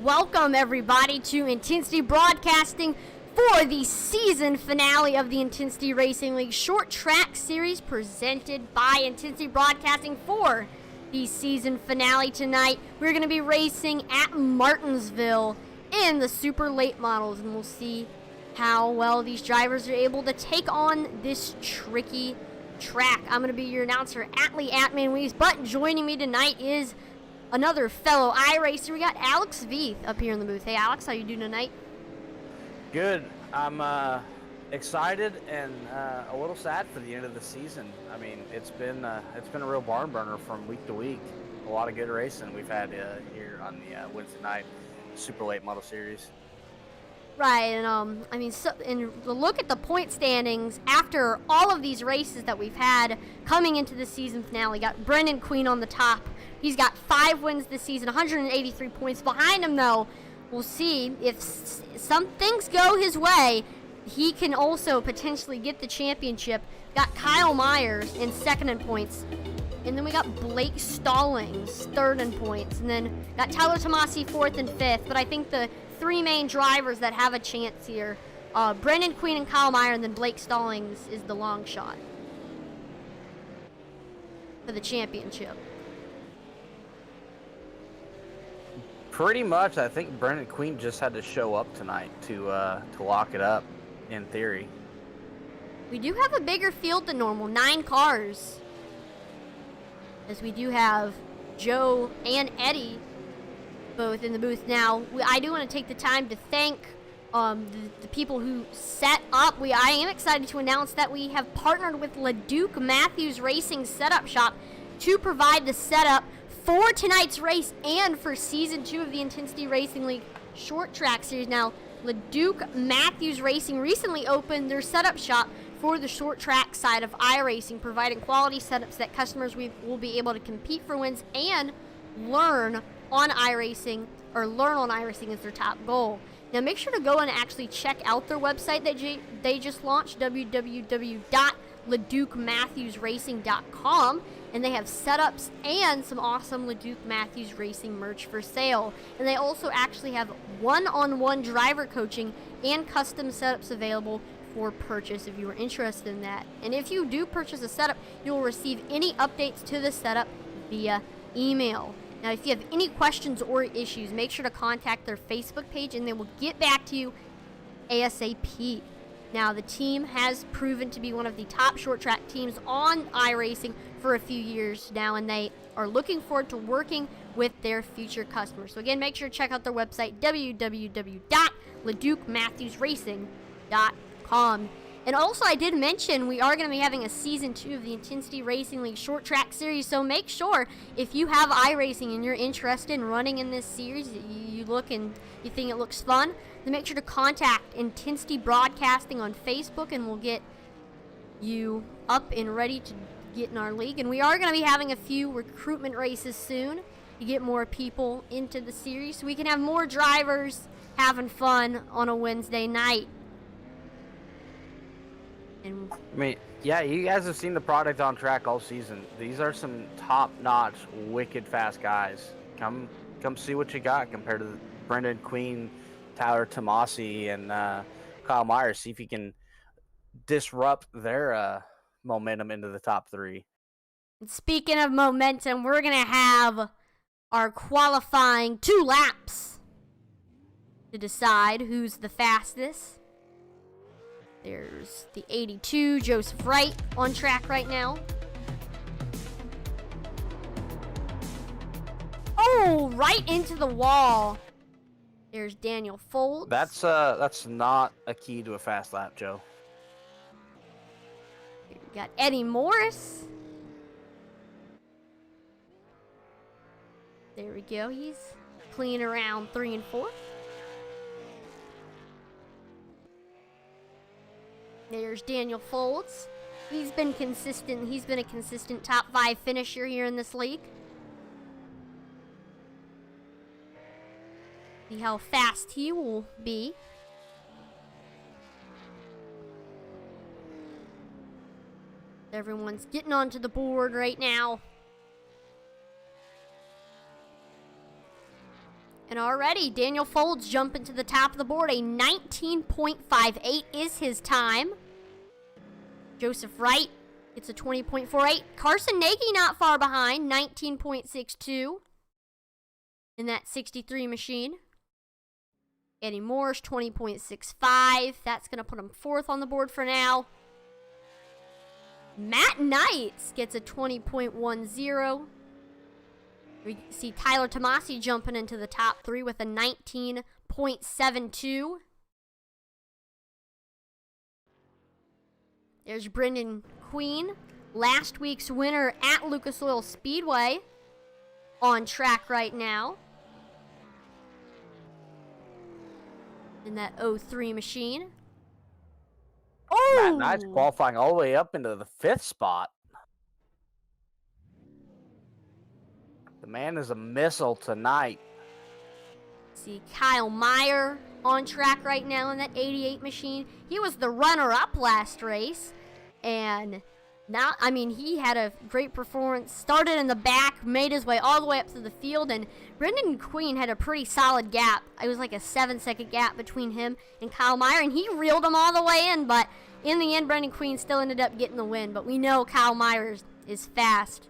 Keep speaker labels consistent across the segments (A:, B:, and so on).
A: Welcome everybody to Intensity Broadcasting for the season finale of the Intensity Racing League Short Track Series presented by Intensity Broadcasting for the season finale tonight. We're going to be racing at Martinsville in the super late models, and we'll see how well these drivers are able to take on this tricky track. I'm going to be your announcer, Atlee Atman-Weaves, but joining me tonight is another fellow iRacer. We got Alex Veith up here in the booth. Hey Alex, how you doing tonight?
B: Good. I'm excited and a little sad for the end of the season. I mean, it's been a real barn burner from week to week. A lot of good racing we've had here on the Wednesday night super late model series.
A: Right, and I mean, and look at the point standings after all of these races that we've had coming into the season finale. Got Brendan Queen on the top. He's got 5 wins this season, 183 points. Behind him, though, we'll see if some things go his way. He can also potentially get the championship. Got Kyle Meyer in second in points. And then we got Blake Stallings, third in points. And then got Tyler Tomasi, fourth and fifth. But I think the 3 main drivers that have a chance here, Brendan Queen and Kyle Meyer, and then Blake Stallings is the long shot for the championship.
B: Pretty much, I think Brendan Queen just had to show up tonight to lock it up, in theory.
A: We do have a bigger field than normal, 9 cars. As we do have Joe and Eddie both in the booth now. I do want to take the time to thank the people who set up. I am excited to announce that we have partnered with LeDuc Matthews Racing Setup Shop to provide the setup for tonight's race and for Season 2 of the Intensity Racing League Short Track Series. Now, LeDuc Matthews Racing recently opened their setup shop for the short track side of iRacing, providing quality setups that customers will be able to compete for wins and learn on iRacing is their top goal. Now make sure to go and actually check out their website that they just launched, www.leducmatthewsracing.com, and they have setups and some awesome LeDuc Matthews Racing merch for sale. And they also actually have one-on-one driver coaching and custom setups available for purchase if you are interested in that. And if you do purchase a setup, you will receive any updates to the setup via email. Now, if you have any questions or issues, make sure to contact their Facebook page and they will get back to you ASAP. Now, the team has proven to be one of the top short track teams on iRacing for a few years now, and they are looking forward to working with their future customers. So again, make sure to check out their website, www.leducmatthewsracing.com. And also, I did mention we are going to be having a Season 2 of the Intensity Racing League Short Track Series, so make sure, if you have iRacing and you're interested in running in this series, you look and you think it looks fun, then make sure to contact Intensity Broadcasting on Facebook, and we'll get you up and ready to get in our league. And we are going to be having a few recruitment races soon to get more people into the series, so we can have more drivers having fun on a Wednesday night.
B: I mean, yeah, you guys have seen the product on track all season. These are some top-notch, wicked fast guys. Come see what you got compared to Brendan Queen, Tyler Tomasi, and Kyle Meyer. See if you can disrupt their momentum into the top 3.
A: Speaking of momentum, we're going to have our qualifying 2 laps to decide who's the fastest. There's the 82, Joseph Wright, on track right now. Oh, right into the wall. There's Daniel Foltz.
B: That's not a key to a fast lap, Joe.
A: We got Eddie Morris. There we go. He's clean around 3 and 4. There's Daniel Foltz. He's been consistent. He's been a consistent top 5 finisher here in this league. See how fast he will be. Everyone's getting onto the board right now. And already, Daniel Folds jumping to the top of the board. A 19.58 is his time. Joseph Wright gets a 20.48. Carson Nagy not far behind, 19.62 in that 63 machine. Eddie Morris, 20.65. That's going to put him fourth on the board for now. Matt Knights gets a 20.10. We see Tyler Tomasi jumping into the top three with a 19.72. There's Brendan Queen, last week's winner at Lucas Oil Speedway, on track right now in that 03 machine. Oh!
B: Matt Knight's qualifying all the way up into the 5th spot. The man is a missile tonight.
A: See Kyle Meyer on track right now in that 88 machine. He was the runner-up last race. And now, I mean, he had a great performance. Started in the back, made his way all the way up to the field. And Brendan Queen had a pretty solid gap. It was like a 7-second gap between him and Kyle Meyer. And he reeled him all the way in. But in the end, Brendan Queen still ended up getting the win. But we know Kyle Meyer is fast.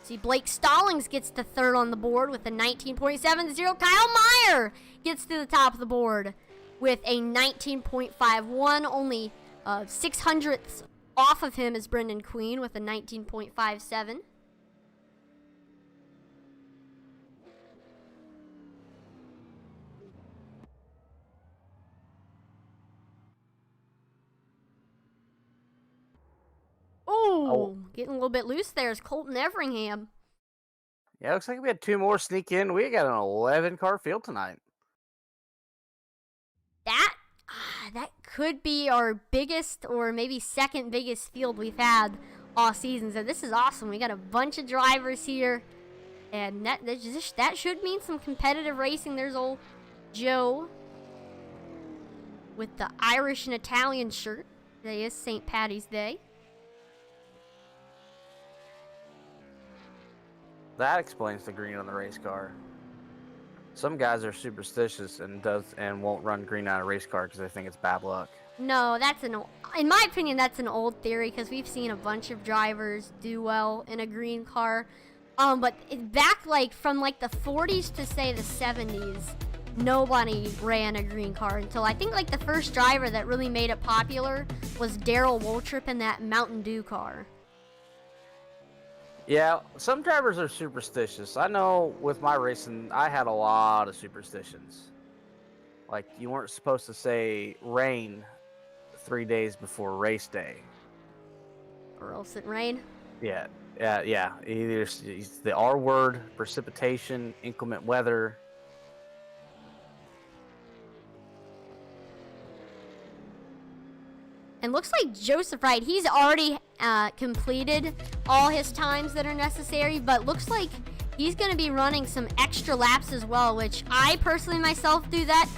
A: See, Blake Stallings gets to third on the board with a 19.70. Kyle Meyer gets to the top of the board with a 19.51. Only 600ths off of him is Brendan Queen with a 19.57. Oh, getting a little bit loose there is Colton Everingham.
B: Yeah, looks like we had 2 more sneak in. We got an 11-car field tonight.
A: That could be our biggest or maybe second biggest field we've had all season. So this is awesome. We got a bunch of drivers here. And that should mean some competitive racing. There's old Joe with the Irish and Italian shirt. Today is St. Patty's Day.
B: That explains the green on the race car. Some guys are superstitious and won't run green on a race car because they think it's bad luck.
A: No, in my opinion, that's an old theory because we've seen a bunch of drivers do well in a green car. But back from the 40s to say the 70s, nobody ran a green car until I think the first driver that really made it popular was Darrell Waltrip in that Mountain Dew car.
B: Yeah, some drivers are superstitious. I know with my racing, I had a lot of superstitions. Like, you weren't supposed to say rain 3 days before race day.
A: Or else it rain?
B: Yeah. Either it's the R word, precipitation, inclement weather.
A: And looks like Joseph Wright, he's already completed all his times that are necessary, but looks like he's going to be running some extra laps as well, which I personally myself do that.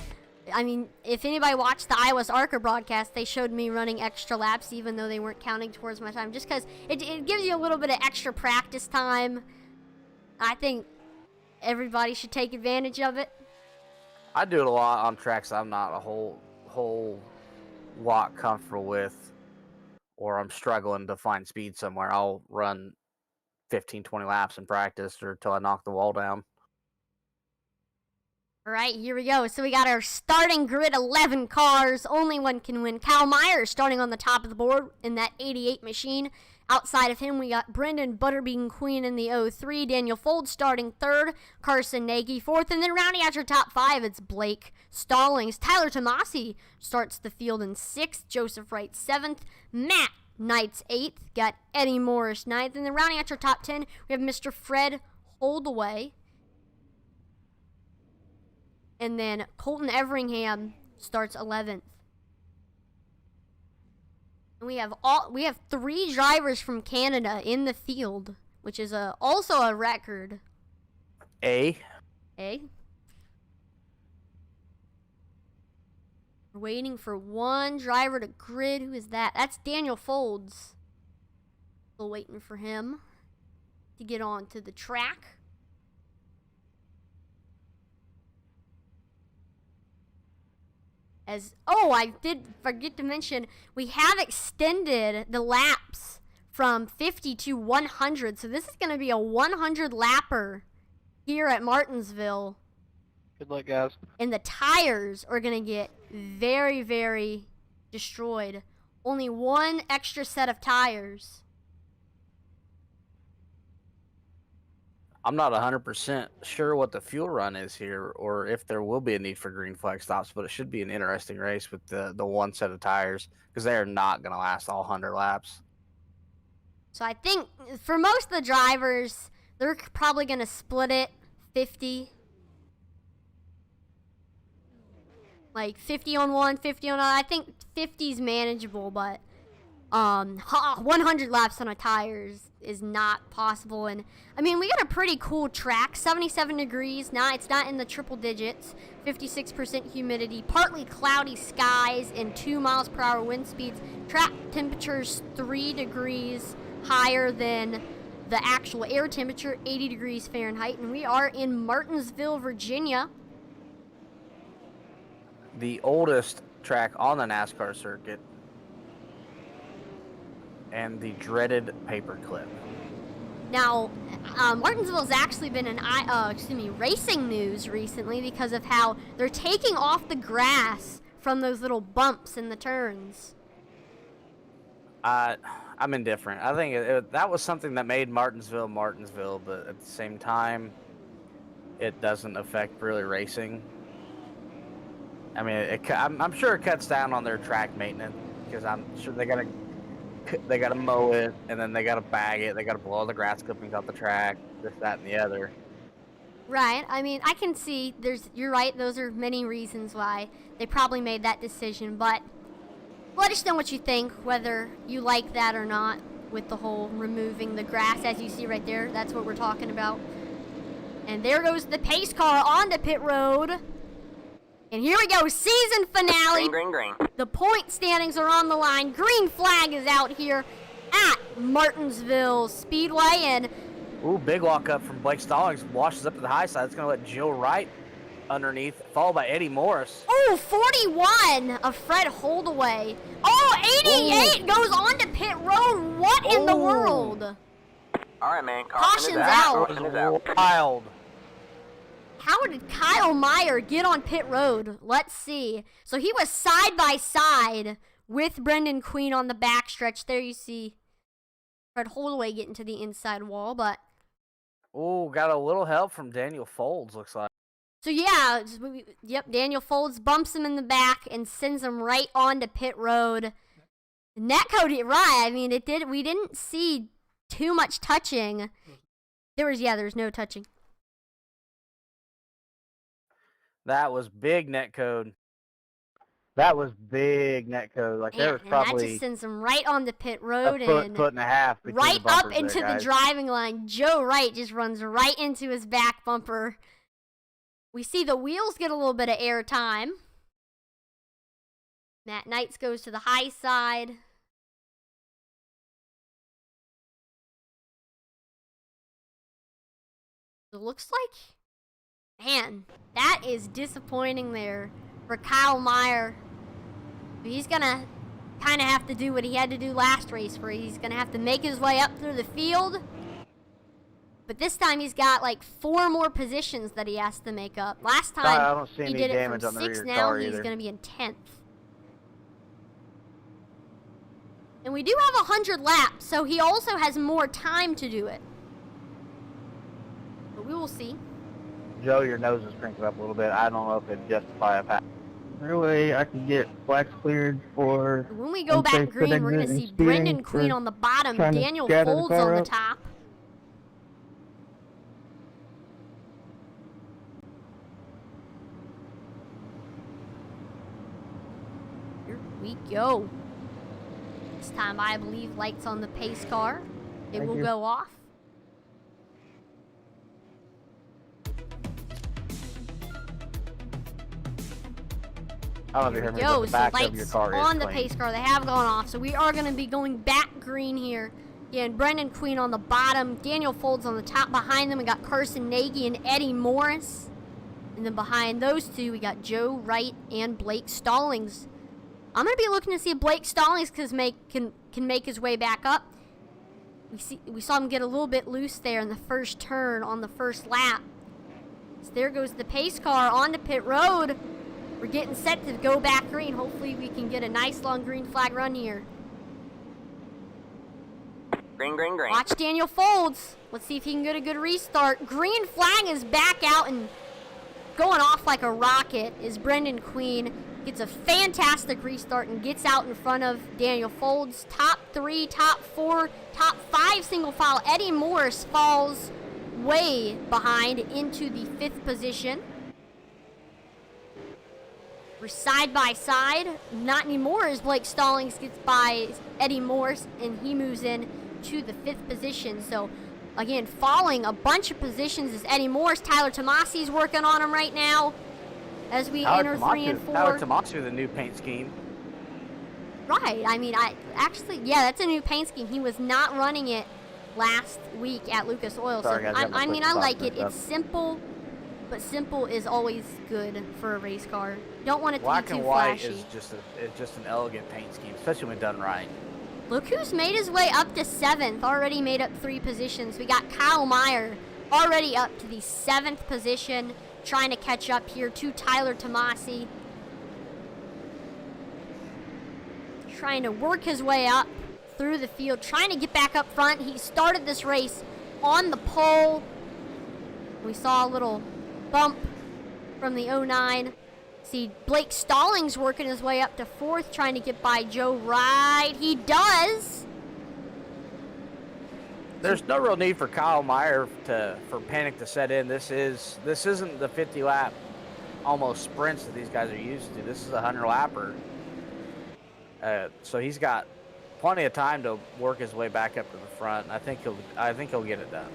A: I mean, if anybody watched the Iowa's ARCA broadcast, they showed me running extra laps even though they weren't counting towards my time, just because it gives you a little bit of extra practice time. I think everybody should take advantage of it.
B: I do it a lot on tracks I'm not a whole lot comfortable with, or I'm struggling to find speed somewhere. I'll run 15-20 laps in practice or until I knock the wall down.
A: All right, here we go. So we got our starting grid, 11 cars. Only one can win. Kyle Meyer starting on the top of the board in that 88 machine. Outside of him, we got Brendan Butterbean Queen in the 03. Daniel Folds starting third. Carson Nagy fourth. And then rounding out your top five, it's Blake Stallings. Tyler Tomasi starts the field in sixth. Joseph Wright seventh. Matt Knight's eighth. Got Eddie Morris ninth. And then rounding out your top 10, we have Mr. Fred Holdaway. And then Colton Everingham starts 11th. And we have three drivers from Canada in the field, which is also a record.
B: We're
A: waiting for one driver to grid. Who is that? That's Daniel Folds. Still waiting for him. to get onto the track. I did forget to mention, we have extended the laps from 50 to 100. So this is going to be a 100 lapper here at Martinsville.
C: Good luck, guys.
A: And the tires are going to get very, very destroyed. Only one extra set of tires.
B: I'm not 100% sure what the fuel run is here, or if there will be a need for green flag stops, but it should be an interesting race with the one set of tires, because they are not going to last all 100 laps.
A: So I think for most of the drivers, they're probably going to split it 50. Like 50 on one, 50 on another. I think 50 is manageable, but 100 laps on a tires is not possible. And I mean, we got a pretty cool track, 77 degrees. Now it's not in the triple digits, 56% humidity, partly cloudy skies, and 2 miles per hour wind speeds. Track temperatures 3 degrees higher than the actual air temperature, 80 degrees Fahrenheit. And we are in Martinsville, Virginia.
B: The oldest track on the NASCAR circuit, and the dreaded paperclip.
A: Now, Martinsville's actually been in racing news recently because of how they're taking off the grass from those little bumps in the turns.
B: I'm indifferent. I think that was something that made Martinsville, but at the same time, it doesn't affect really racing. I mean, I'm sure it cuts down on their track maintenance, because I'm sure they gotta mow it, and then they gotta bag it, they gotta blow all the grass clippings off the track, this, that, and the other.
A: Right. I mean, I can see you're right. Those are many reasons why they probably made that decision, but let us know what you think, whether you like that or not, with the whole removing the grass. As you see right there, that's what we're talking about. And there goes the pace car onto pit road. And here we go, season finale.
D: Green.
A: The point standings are on the line. Green flag is out here at Martinsville Speedway. And
B: ooh, big walk up from Blake Stallings, washes up to the high side. It's going to let Jill Wright underneath, followed by Eddie Morris.
A: oh, 41 of Fred Holdaway. Oh, 88 goes on to pit road. What in the world?
D: All right, man.
A: Caution's out.
D: Caution is out.
B: Wild.
A: How did Kyle Meyer get on pit road? Let's see. So he was side by side with Brendan Queen on the backstretch. There you see Fred Holdaway getting to the inside wall, but
B: Ooh, got a little help from Daniel Folds, looks like.
A: so yeah, yep, Daniel Folds bumps him in the back and sends him right onto pit road. Netcode, right? I mean, we didn't see too much touching. There was no touching.
B: That was big netcode. Like, there was
A: And
B: probably
A: that just sends him right on the pit road
B: a foot,
A: and
B: foot and a half between
A: right
B: the
A: up
B: bumpers
A: into
B: there,
A: the
B: guys.
A: driving line. Joe Wright just runs right into his back bumper. We see the wheels get a little bit of air time. Matt Knights goes to the high side. It looks like, man, that is disappointing there for Kyle Meyer. He's going to kind of have to do what he had to do last race, where he's going to have to make his way up through the field. But this time he's got like 4 more positions that he has to make up. Last
B: I
A: time
B: don't see
A: he
B: any
A: did it
B: damage
A: from
B: on the
A: 6th,
B: rear
A: now
B: car
A: he's
B: either.
A: going to be in 10th. And we do have 100 laps, so he also has more time to do it. But we will see.
B: Joe, your nose is crinkled up a little bit. I don't know if it'd justify a pass.
C: There way I can get flags cleared for
A: When we go back
C: unsafe
A: green, we're going to
C: exit and
A: see
C: speeding
A: Brendan Queen
C: for
A: on the bottom,
C: trying to
A: Daniel
C: gather the
A: Folds
C: car
A: on the
C: up.
A: top. Here we go. This time I believe lights on the pace car. It
C: Thank
A: will
C: you.
A: go off.
B: I don't know if you heard me, but
A: Yo,
B: the
A: so
B: back of your
A: lights
B: car
A: on
B: is
A: the
B: clean.
A: pace car, they have gone off. So we are going to be going back green here Yeah, and Brendan Queen on the bottom, Daniel Folds on the top. Behind them, we got Carson Nagy and Eddie Morris. And then behind those two, we got Joe Wright and Blake Stallings. I'm going to be looking to see if Blake Stallings can make his way back up. We saw him get a little bit loose there in the first turn on the first lap. So there goes the pace car onto pit road. We're getting set to go back green. Hopefully we can get a nice long green flag run here.
D: Green, green, green.
A: Watch Daniel Folds. Let's see if he can get a good restart. Green flag is back out and going off like a rocket is Brendan Queen. Gets a fantastic restart and gets out in front of Daniel Folds. Top 3, top 4, top 5 single file. Eddie Morris falls way behind into the 5th position. We're side by side. Not anymore as Blake Stallings gets by Eddie Morris and he moves in to the 5th position. So again, falling a bunch of positions is Eddie Morris. Tyler Tomasi's working on him right now as we enter 3 and 4.
B: Tyler Tomasi with a new paint scheme.
A: Right. I mean, that's a new paint scheme. He was not running it last week at Lucas Oil.
B: Sorry,
A: so
B: guys,
A: I like it.
B: Up.
A: It's simple, but simple is always good for a race car. Don't want it to
B: Black
A: be too
B: and white
A: flashy.
B: is just an elegant paint scheme, especially when done right.
A: Look who's made his way up to 7th, already made up 3 positions. We got Kyle Meyer already up to the 7th position, trying to catch up here to Tyler Tomasi. Trying to work his way up through the field, trying to get back up front. He started this race on the pole. We saw a little bump from the 09. See Blake Stallings working his way up to 4th, trying to get by Joe Wright. He does.
B: There's no real need for Kyle Meyer for panic to set in. This isn't the 50 lap almost sprints that these guys are used to. This is a 100 lapper. So he's got plenty of time to work his way back up to the front. And I think he'll get it done.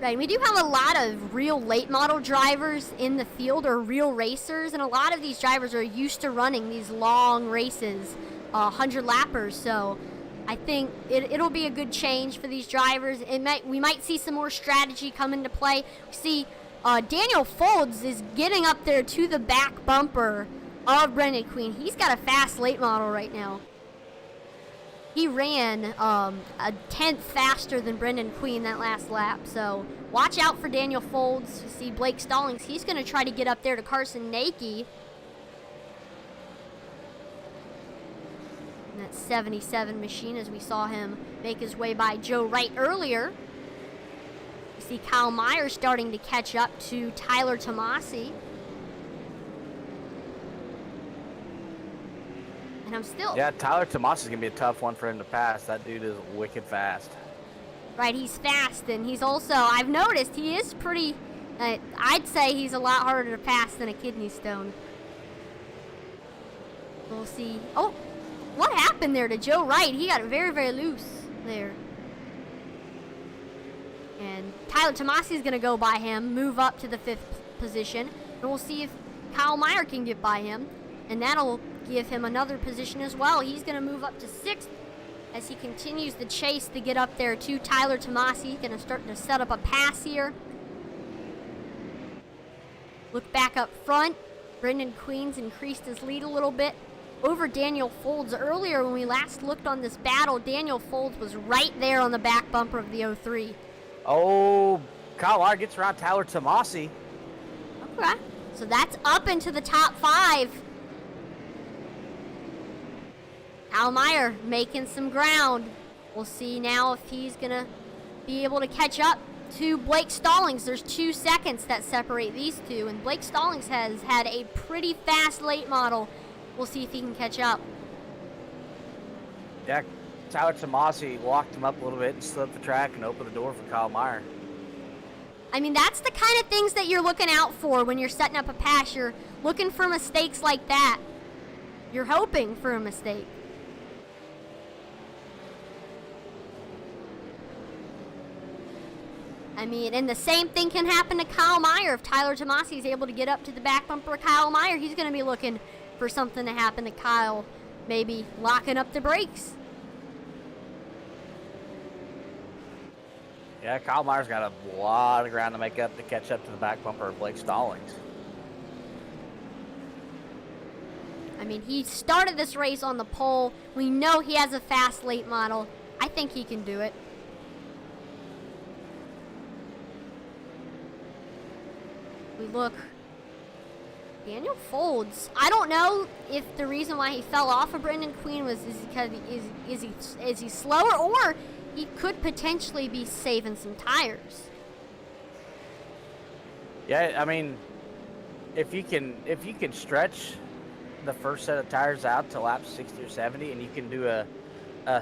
A: Right, we do have a lot of real late model drivers in the field, or real racers, and a lot of these drivers are used to running these long races, 100 lappers. So I think it'll be a good change for these drivers. We might see some more strategy come into play. We see Daniel Folds is getting up there to the back bumper of Brendan Queen. He's got a fast late model right now. He ran a 10th faster than Brendan Queen that last lap. So watch out for Daniel Folds. You see Blake Stallings. He's going to try to get up there to Carson Nagy. And that 77 machine, as we saw him make his way by Joe Wright earlier. You see Kyle Meyer starting to catch up to Tyler Tomasi.
B: Yeah, Tyler Tomasi is going to be a tough one for him to pass. That dude is wicked fast.
A: Right, he's fast, and he's also, I've noticed, he is pretty, I'd say he's a lot harder to pass than a kidney stone. We'll see. Oh, what happened there to Joe Wright? He got very, very loose there. And Tyler Tomasi is going to go by him, move up to the 5th position, and we'll see if Kyle Meyer can get by him, and that'll give him another position as well. He's going to move up to 6th as he continues the chase to get up there to Tyler Tomasi. He's going to start to set up a pass here. Look back up front. Brendan Queen's increased his lead a little bit over Daniel Folds. Earlier when we last looked on this battle, Daniel Folds was right there on the back bumper of the 03.
B: Oh, Kyle Meyer gets around Tyler Tomasi.
A: Okay, so that's up into the top 5. Kyle Meyer making some ground. We'll see now if he's going to be able to catch up to Blake Stallings. There's 2 seconds that separate these two, and Blake Stallings has had a pretty fast late model. We'll see if he can catch up.
B: Yeah, Tyler Tomasi walked him up a little bit and slid up the track and opened the door for Kyle Meyer.
A: I mean, that's the kind of things that you're looking out for when you're setting up a pass. You're looking for mistakes like that. You're hoping for a mistake. I mean, and the same thing can happen to Kyle Meyer. If Tyler Tomasi is able to get up to the back bumper of Kyle Meyer, he's going to be looking for something to happen to Kyle, maybe locking up the brakes.
B: Yeah, Kyle Meyer's got a lot of ground to make up to catch up to the back bumper of Blake Stallings.
A: I mean, he started this race on the pole. We know he has a fast late model. I think he can do it. We look. Daniel Folds. I don't know if the reason why he fell off of Brendan Queen was because is he slower, or he could potentially be saving some tires.
B: Yeah, I mean, if you can stretch the first set of tires out to lap 60 or 70, and you can do a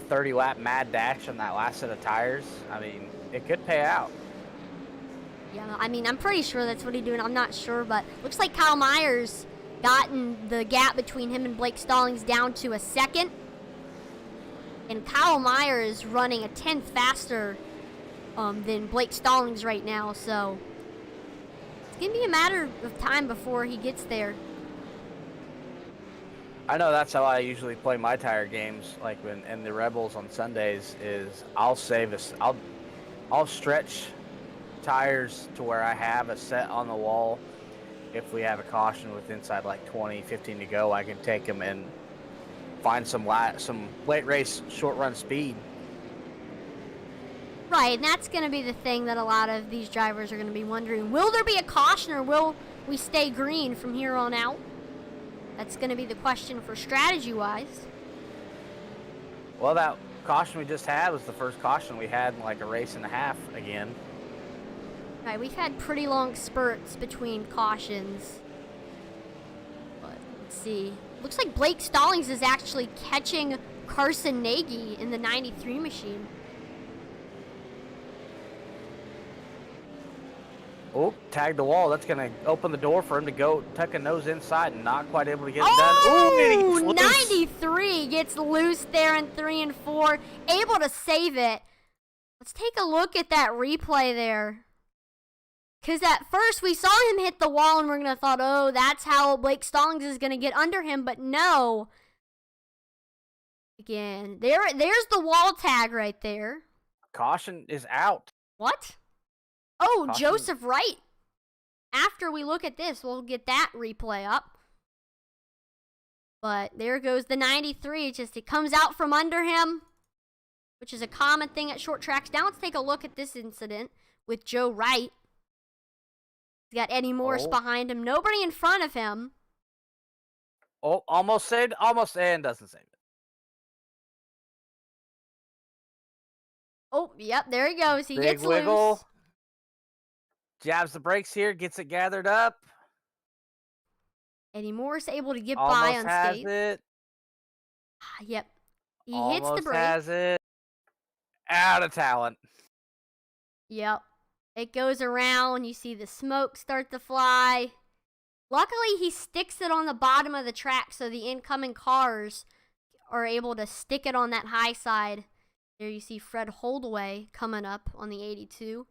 B: 30 lap mad dash on that last set of tires, I mean, it could pay out.
A: Yeah, I mean, I'm pretty sure that's what he's doing. I'm not sure, but looks like Kyle Meyer's gotten the gap between him and Blake Stallings down to a second. And Kyle Meyer is running a tenth faster than Blake Stallings right now, so it's going to be a matter of time before he gets there.
B: I know that's how I usually play my tire games, like when in the Rebels on Sundays, is I'll stretch tires to where I have a set on the wall. If we have a caution with inside like 20, 15 to go, I can take them and find some late race short run speed.
A: Right, and that's going to be the thing that a lot of these drivers are going to be wondering. Will there be a caution, or will we stay green from here on out? That's going to be the question for strategy-wise.
B: Well, that caution we just had was the first caution we had in like a race and a half again.
A: Right, we've had pretty long spurts between cautions. But let's see. Looks like Blake Stallings is actually catching Carson Nagy in the 93 machine.
B: Oh, tagged the wall. That's going to open the door for him to go tuck a nose inside and not quite able to get it
A: Oh,
B: done. Ooh,
A: 93 gets loose there in 3 and 4. Able to save it. Let's take a look at that replay there. Because at first we saw him hit the wall and we're going to thought, oh, that's how Blake Stallings is going to get under him. But no. Again, there's the wall tag right there.
B: Caution is out.
A: What? Oh,
B: Caution.
A: Joseph Wright. After we look at this, we'll get that replay up. But there goes the 93. It comes out from under him, which is a common thing at short tracks. Now let's take a look at this incident with Joe Wright. He's got Eddie Morris behind him. Nobody in front of him.
B: Oh, almost saved, and doesn't save it.
A: Oh, yep, there he goes. He
B: Big
A: gets
B: wiggle.
A: loose.
B: Jabs the brakes here, gets it gathered up.
A: Eddie Morris able to get by
B: Almost has
A: unscathed.
B: it.
A: Yep. He
B: Almost
A: hits the brake.
B: has it. Out of talent.
A: Yep. It goes around. You see the smoke start to fly. Luckily, he sticks it on the bottom of the track so the incoming cars are able to stick it on that high side. There you see Fred Holdaway coming up on the 82.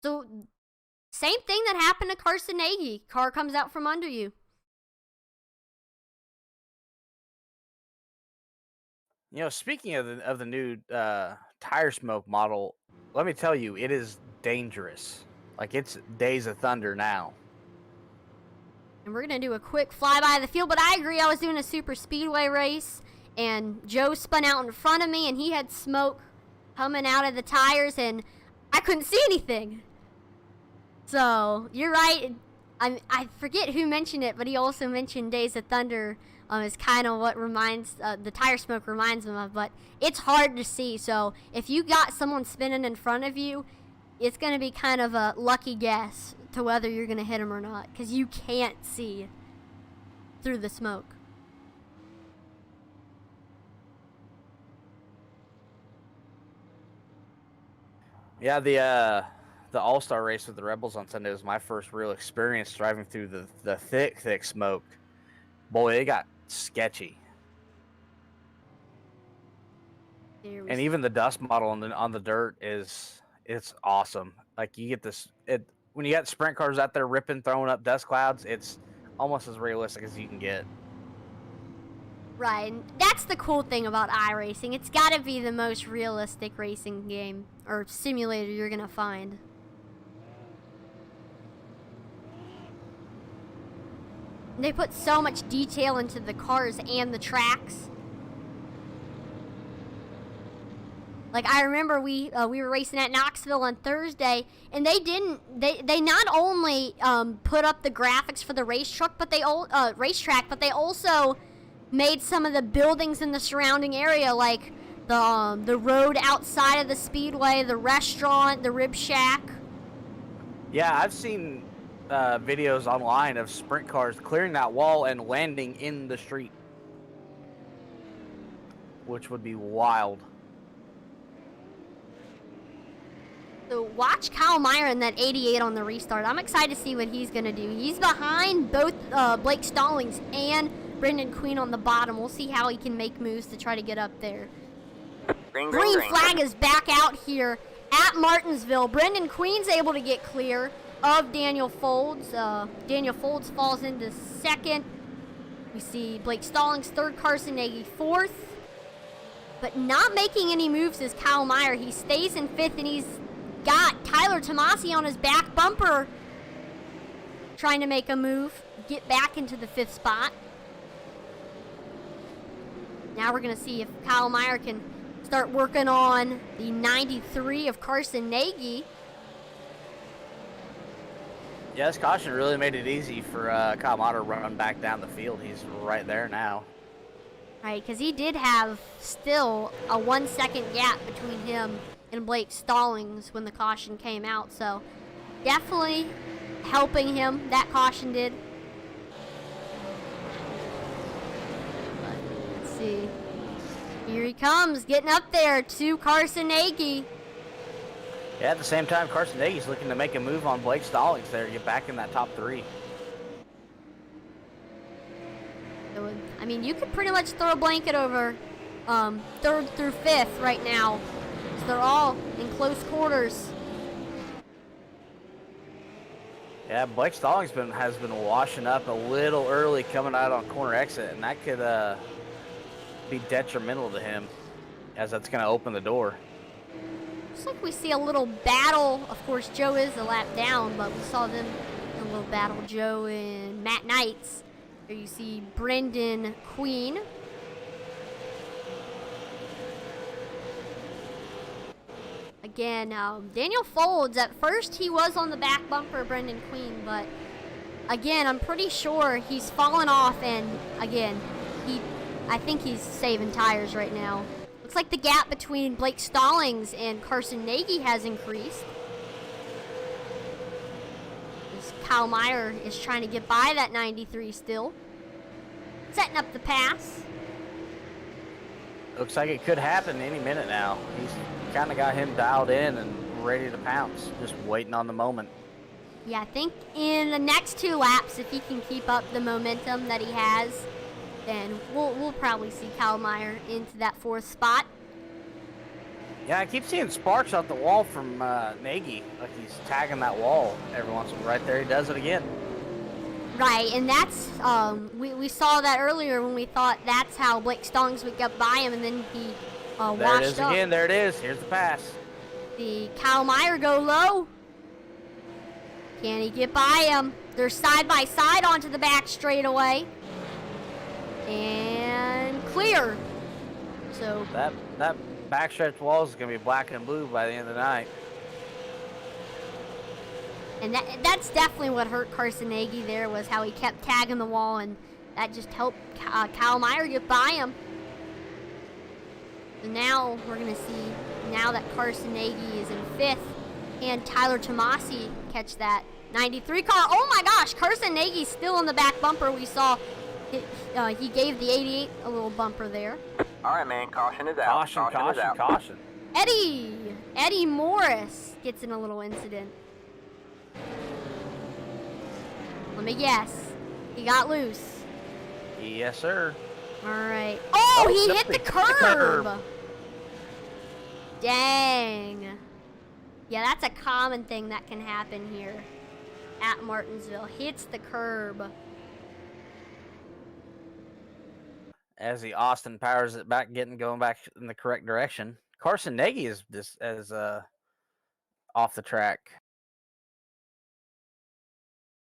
A: So, same thing that happened to Carson Nagy. Car comes out from under you.
B: You know, speaking of the new tire smoke model, let me tell you, it is dangerous. Like, it's Days of Thunder now.
A: And we're going to do a quick flyby of the field, but I agree. I was doing a super speedway race, and Joe spun out in front of me, and he had smoke coming out of the tires, and I couldn't see anything. So, you're right. I forget who mentioned it, but he also mentioned Days of Thunder is kind of what the tire smoke reminds him of, but it's hard to see. So, if you got someone spinning in front of you, it's going to be kind of a lucky guess to whether you're going to hit him or not, because you can't see through the smoke.
B: Yeah, the All-Star race with the Rebels on Sunday was my first real experience driving through the thick smoke. Boy, it got sketchy. And even the dust model on the dirt it's awesome. Like, you get this when you got sprint cars out there ripping, throwing up dust clouds, it's almost as realistic as you can get.
A: Right, and that's the cool thing about iRacing. It's got to be the most realistic racing game or simulator you're going to find. They put so much detail into the cars and the tracks. Like, I remember we were racing at Knoxville on Thursday, and they not only put up the graphics for the racetrack, but they also made some of the buildings in the surrounding area, like the road outside of the speedway, the restaurant, the rib shack.
B: Yeah, I've seen videos online of sprint cars clearing that wall and landing in the street, which would be wild.
A: So watch Kyle Meyer in that 88 on the restart. I'm excited to see what he's going to do. He's behind both Blake Stallings and Brendan Queen on the bottom. We'll see how he can make moves to try to get up there. Green flag is back out here at Martinsville. Brendan Queen's able to get clear of Daniel Folds. Daniel Folds falls into second. We see Blake Stallings third, Carson Nagy fourth. But not making any moves is Kyle Meyer. He stays in fifth, and he's got Tyler Tomasi on his back bumper, trying to make a move, get back into the fifth spot. Now we're going to see if Kyle Meyer can start working on the 93 of Carson Nagy.
B: Yeah, this caution really made it easy for Kyle Meyer to run back down the field. He's right there now.
A: Right, because he did have still a 1 second gap between him and Blake Stallings when the caution came out. So definitely helping him, that caution did. But let's see. Here he comes, getting up there to Carson Nagy.
B: Yeah, at the same time, Carson Nagy's looking to make a move on Blake Stallings there to get back in that top three.
A: So, I mean, you could pretty much throw a blanket over third through fifth right now. So they're all in close quarters.
B: Yeah, Blake Stallings has been washing up a little early coming out on corner exit, and that could be detrimental to him, as that's going to open the door.
A: Looks like we see a little battle. Of course, Joe is a lap down, but we saw them in a little battle, Joe and Matt Knights. Here you see Brendan Queen. Again, Daniel Folds, at first he was on the back bumper of Brendan Queen, but again, I'm pretty sure he's fallen off, and again, I think he's saving tires right now. Looks like the gap between Blake Stallings and Carson Nagy has increased. As Kyle Meyer is trying to get by that 93 still. Setting up the pass.
B: Looks like it could happen any minute now. He's kind of got him dialed in and ready to pounce, just waiting on the moment.
A: Yeah, I think in the next 2 laps, if he can keep up the momentum that he has, then we'll probably see Kyle Meyer into that 4th spot.
B: Yeah, I keep seeing sparks off the wall from Nagy, like he's tagging that wall every once in a while. Right there, he does it again.
A: Right, and that's, we saw that earlier when we thought that's how Blake Stallings would get by him, and then he washed up.
B: There it is again, there it is. Here's the pass.
A: The Kyle Meyer go low. Can he get by him? They're side by side onto the back straightaway. And clear. So
B: that backstretch wall is going to be black and blue by the end of the night.
A: And that's definitely what hurt Carson Nagy there, was how he kept tagging the wall, and that just helped Kyle Meyer get by him. So now we're going to see, now that Carson Nagy is in 5th, and Tyler Tomasi catch that 93 car. Oh my gosh, Carson Nagy's still on the back bumper. We saw he gave the 88 a little bumper there.
D: All right, man, caution is out.
B: Caution.
A: Eddie Morris gets in a little incident. Let me guess. He got loose.
B: Yes, sir.
A: All right. Oh, he hit the curb. Dang. Yeah, that's a common thing that can happen here at Martinsville. Hits the curb.
B: as the Austin powers it back, going back in the correct direction. Carson Nagy is off the track.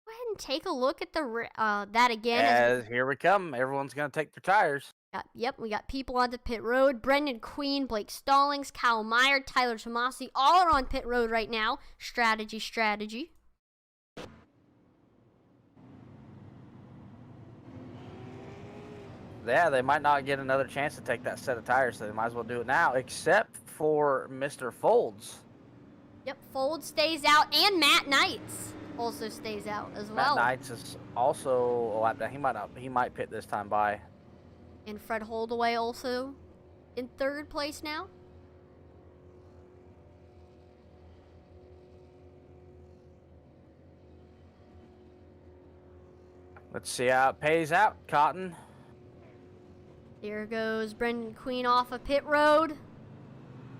A: Go ahead and take a look at that again.
B: As here we come. Everyone's going to take their tires.
A: Yep, we got people on the pit road. Brendan Queen, Blake Stallings, Kyle Meyer, Tyler Tomasi, all are on pit road right now. Strategy.
B: Yeah, they might not get another chance to take that set of tires, so they might as well do it now, except for Mr. Folds.
A: Yep, Folds stays out, and Matt Knights also stays out as well.
B: Matt Knights is also a lap down. He might pit this time by.
A: And Fred Holdaway also in third place now.
B: Let's see how it pays out, Cotton.
A: There goes Brendan Queen off of pit road.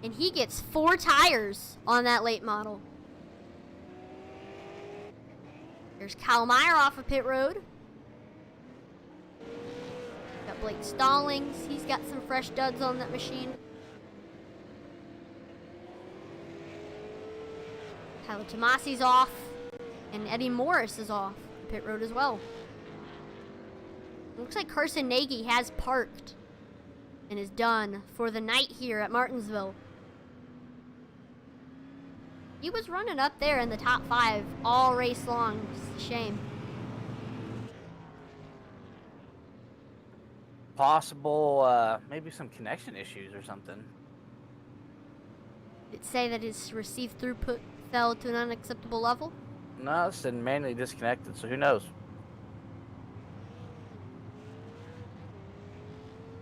A: And he gets 4 tires on that late model. There's Kyle Meyer off of pit road. Got Blake Stallings. He's got some fresh duds on that machine. Tyler Tomasi's off. And Eddie Morris is off pit road as well. Looks like Carson Nagy has parked and is done for the night here at Martinsville. He was running up there in the top 5 all race long. It's a shame.
B: Possible, maybe some connection issues or something.
A: Did it say that his received throughput fell to an unacceptable level?
B: No, it's been manually disconnected, so who knows?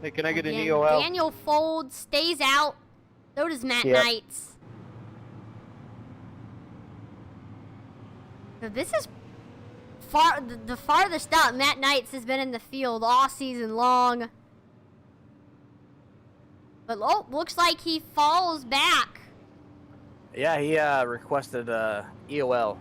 C: Hey, can I get an
A: Again,
C: EOL?
A: Daniel Folds stays out. So does Matt Knights. So this is the farthest up Matt Knights has been in the field all season long. But looks like he falls back.
B: Yeah, he requested EOL.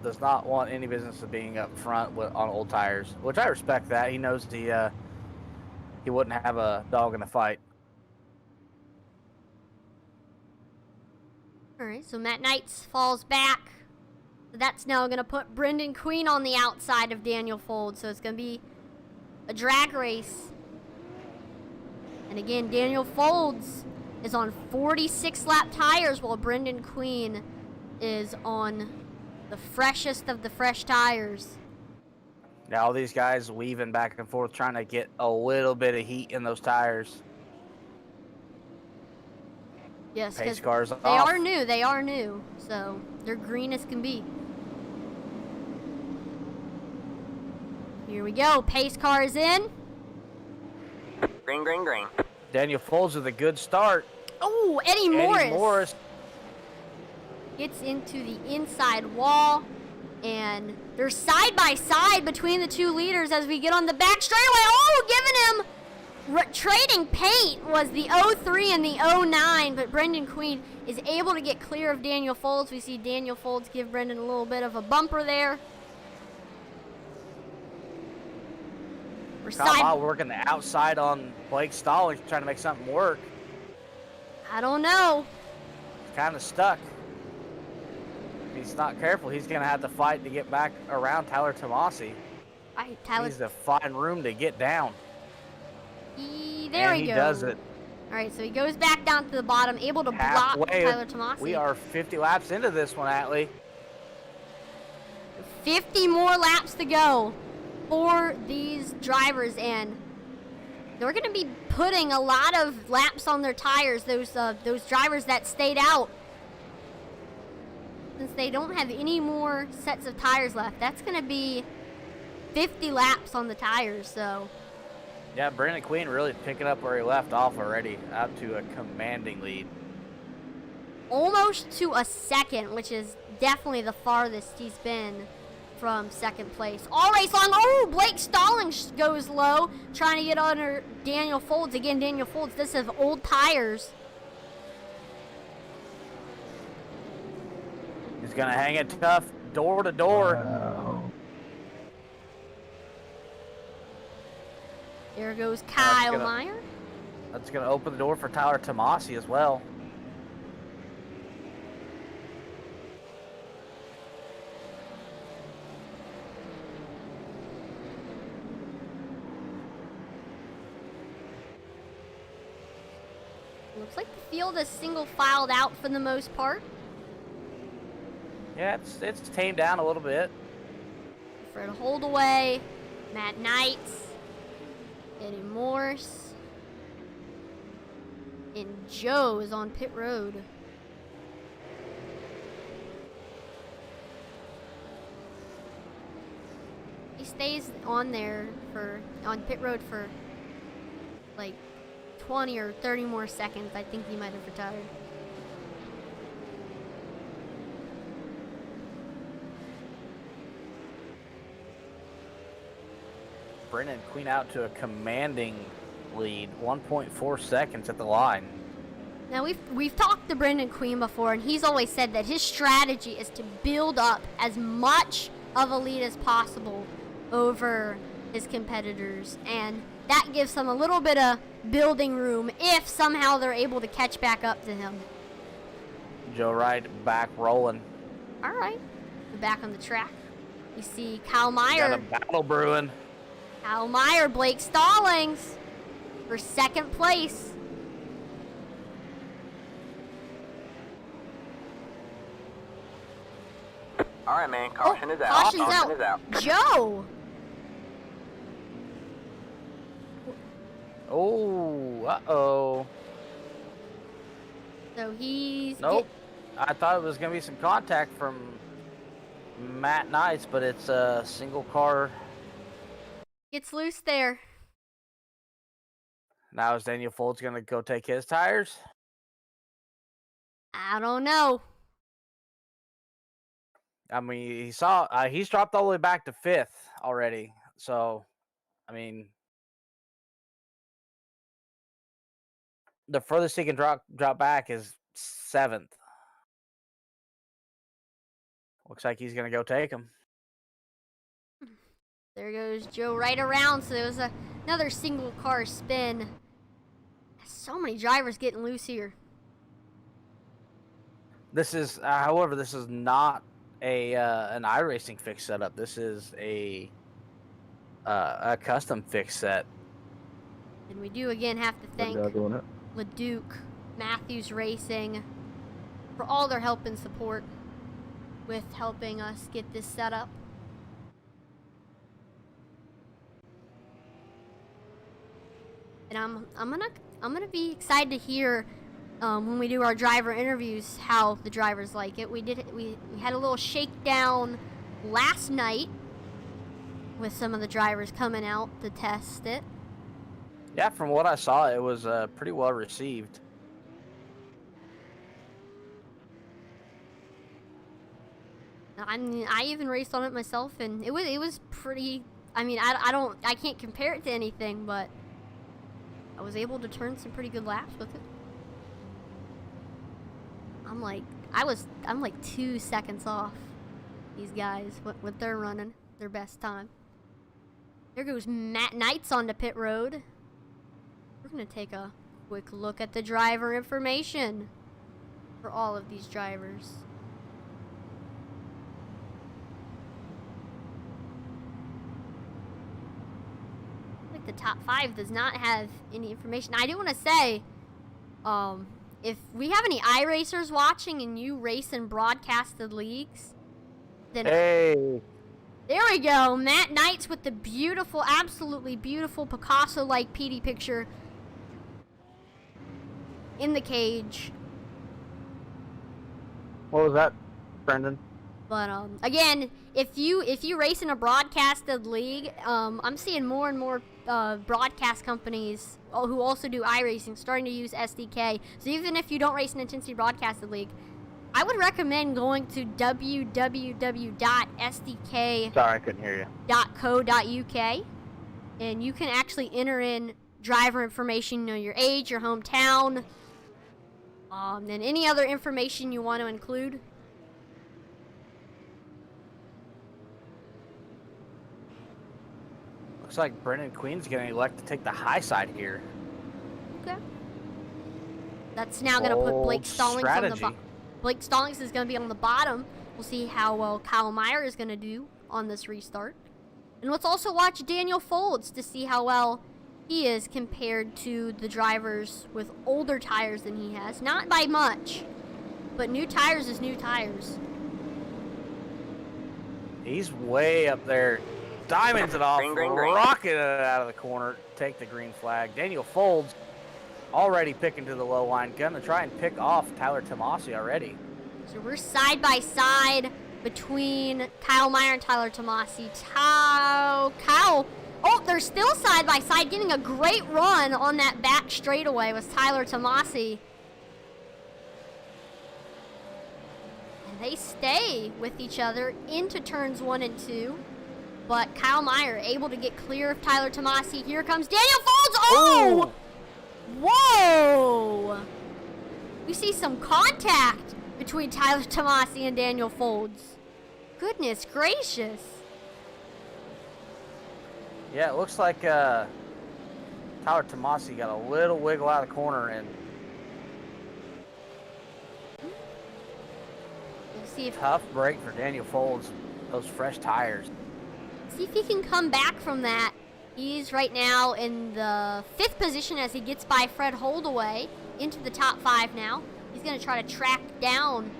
B: Does not want any business of being up front on old tires, which I respect that. He knows he wouldn't have a dog in the fight.
A: All right, so Matt Knights falls back. So that's now going to put Brendan Queen on the outside of Daniel Folds. So it's going to be a drag race. And again, Daniel Folds is on 46 lap tires while Brendan Queen is on the freshest of the fresh tires.
B: Now all these guys weaving back and forth trying to get a little bit of heat in those tires.
A: Yes,
B: pace cars off.
A: They are new. So they're green as can be. Here we go. Pace car is in.
D: Green.
B: Daniel Folds with a good start.
A: Oh, Eddie Morris gets into the inside wall. And they're side by side between the two leaders as we get on the back straightaway. Oh, giving him trading paint was the 03 and the 09, but Brendan Queen is able to get clear of Daniel Folds. We see Daniel Folds give Brendan a little bit of a bumper there.
B: Working the outside on Blake Stallings, trying to make something work.
A: I don't know.
B: He's kind of stuck. If he's not careful, he's going to have to fight to get back around Tyler Tomasi.
A: Tyler
B: needs to find room to get down.
A: There he goes.
B: He does it.
A: All right, so he goes back down to the bottom, able to block Tyler Tomasi.
B: We are 50 laps into this one, Atlee.
A: 50 more laps to go for these drivers, and they're going to be putting a lot of laps on their tires, those drivers that stayed out. Since they don't have any more sets of tires left, that's going to be 50 laps on the tires, so.
B: Yeah, Brendan Queen really picking up where he left off already, out to a commanding lead.
A: Almost to a second, which is definitely the farthest he's been from second place. All race long. Oh, Blake Stallings goes low, trying to get under Daniel Folds. Again, Daniel Folds does have old tires.
B: He's going to hang it tough, door to door.
C: Wow.
A: There goes Kyle
B: gonna-
A: Meyer.
B: That's going to open the door for Tyler Tomasi as well.
A: Looks like the field is single filed out for the most part.
B: Yeah, it's tamed down a little bit.
A: Fred Holdaway, Matt Knights, Eddie Morse, and Joe is on pit road. He stays on pit road for like 20 or 30 more seconds. I think he might have retired.
B: Brendan Queen out to a commanding lead, 1.4 seconds at the line.
A: Now we've talked to Brendan Queen before, and he's always said that his strategy is to build up as much of a lead as possible over his competitors, and that gives them a little bit of building room if somehow they're able to catch back up to him.
B: Joe Wright back rolling.
A: All right, we're back on the track. You see Kyle
B: Got
A: Meyer.
B: a battle brewing.
A: Kyle Meyer, Blake Stallings for second place.
D: All right, man. Caution is out.
A: Caution's
D: Caution is out.
A: Joe.
B: Oh, uh-oh.
A: So he's
B: Nope. I thought it was going to be some contact from Matt Knights, but it's a single car.
A: gets loose there.
B: Now is Daniel Folds going to go take his tires?
A: I don't know.
B: I mean, he's dropped all the way back to 5th already. So, I mean, the furthest he can drop back is 7th. Looks like he's going to go take him.
A: There goes Joe right around. So there was another single car spin. So many drivers getting loose here.
B: This is, however, this is not an iRacing fix setup. This is a custom fix set.
A: And we do again have to thank LeDuc Matthews Racing for all their help and support with helping us get this set up. And I'm gonna be excited to hear when we do our driver interviews how the drivers like it. We had a little shakedown last night with some of the drivers coming out to test it.
B: Yeah, from what I saw, it was pretty well received.
A: I even raced on it myself, and it was pretty. I mean, I can't compare it to anything, but I was able to turn some pretty good laps with it. I'm like 2 seconds off these guys what they're running their best time. There goes Matt Knights onto pit road. We're gonna take a quick look at the driver information for all of these drivers. Like the top 5 does not have any information. I do want to say, if we have any iRacers watching and you race in broadcasted leagues, then
B: Hey,
A: there we go. Matt Knights with the beautiful, absolutely beautiful Picasso-like PD picture in the cage.
C: What was that, Brendan?
A: But again, if you race in a broadcasted league, I'm seeing more and more broadcast companies who also do iRacing starting to use SDK. So even if you don't race in Intensity Broadcasted League, I would recommend going to www.sdk.co.uk.
C: Sorry, I couldn't hear you.
A: And you can actually enter in driver information, your age, your hometown, and any other information you want to include.
B: Looks like Brendan Queen's going to elect to take the high side here.
A: Okay. That's now going to put Blake
B: Bold
A: Stallings on the
B: strategy.
A: Blake Stallings is going to be on the bottom. We'll see how well Kyle Meyer is going to do on this restart. And let's also watch Daniel Folds to see how well he is compared to the drivers with older tires than he has. Not by much, but new tires is new tires.
B: He's way up there. Diamonds it off,
D: Green, green, green.
B: rocking it out of the corner. Take the green flag. Daniel Folds already picking to the low line. Gonna try and pick off Tyler Tomasi already.
A: So we're side by side between Kyle Meyer and Tyler Tomasi. Kyle, oh, they're still side by side, getting a great run on that back straightaway was Tyler Tomasi. And they stay with each other into turns 1 and 2. But Kyle Meyer able to get clear of Tyler Tomasi. Here comes Daniel Folds. Oh! Whoa! We see some contact between Tyler Tomasi and Daniel Folds. Goodness gracious.
B: Yeah, it looks like Tyler Tomasi got a little wiggle out of the corner, and
A: We'll see if
B: tough break for Daniel Folds. Those fresh tires.
A: See if he can come back from that. He's right now in the 5th position as he gets by Fred Holdaway into the top 5 now. He's going to try to track down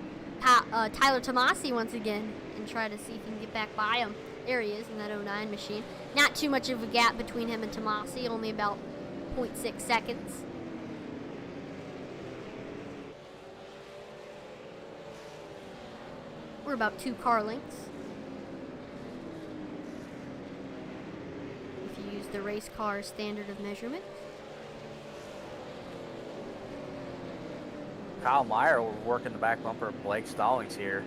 A: Tyler Tomasi once again and try to see if he can get back by him. There he is in that 09 machine. Not too much of a gap between him and Tomasi, only about 0.6 seconds. We're about 2 car lengths. Use the race car standard of measurement.
B: Kyle Meyer working the back bumper of Blake Stallings here.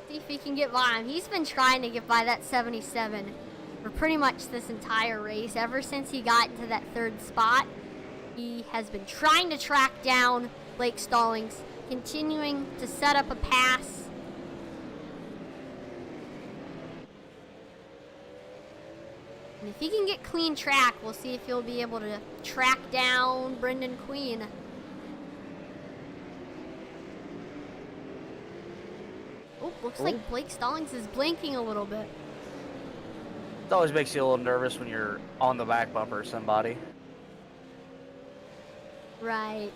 A: See if he can get by him. He's been trying to get by that 77 for pretty much this entire race. Ever since he got into that 3rd spot, he has been trying to track down Blake Stallings, continuing to set up a pass. And if he can get clean track, we'll see if he'll be able to track down Brendan Queen. Oh, looks like Blake Stallings is blinking a little bit.
B: It always makes you a little nervous when you're on the back bumper of somebody.
A: Right.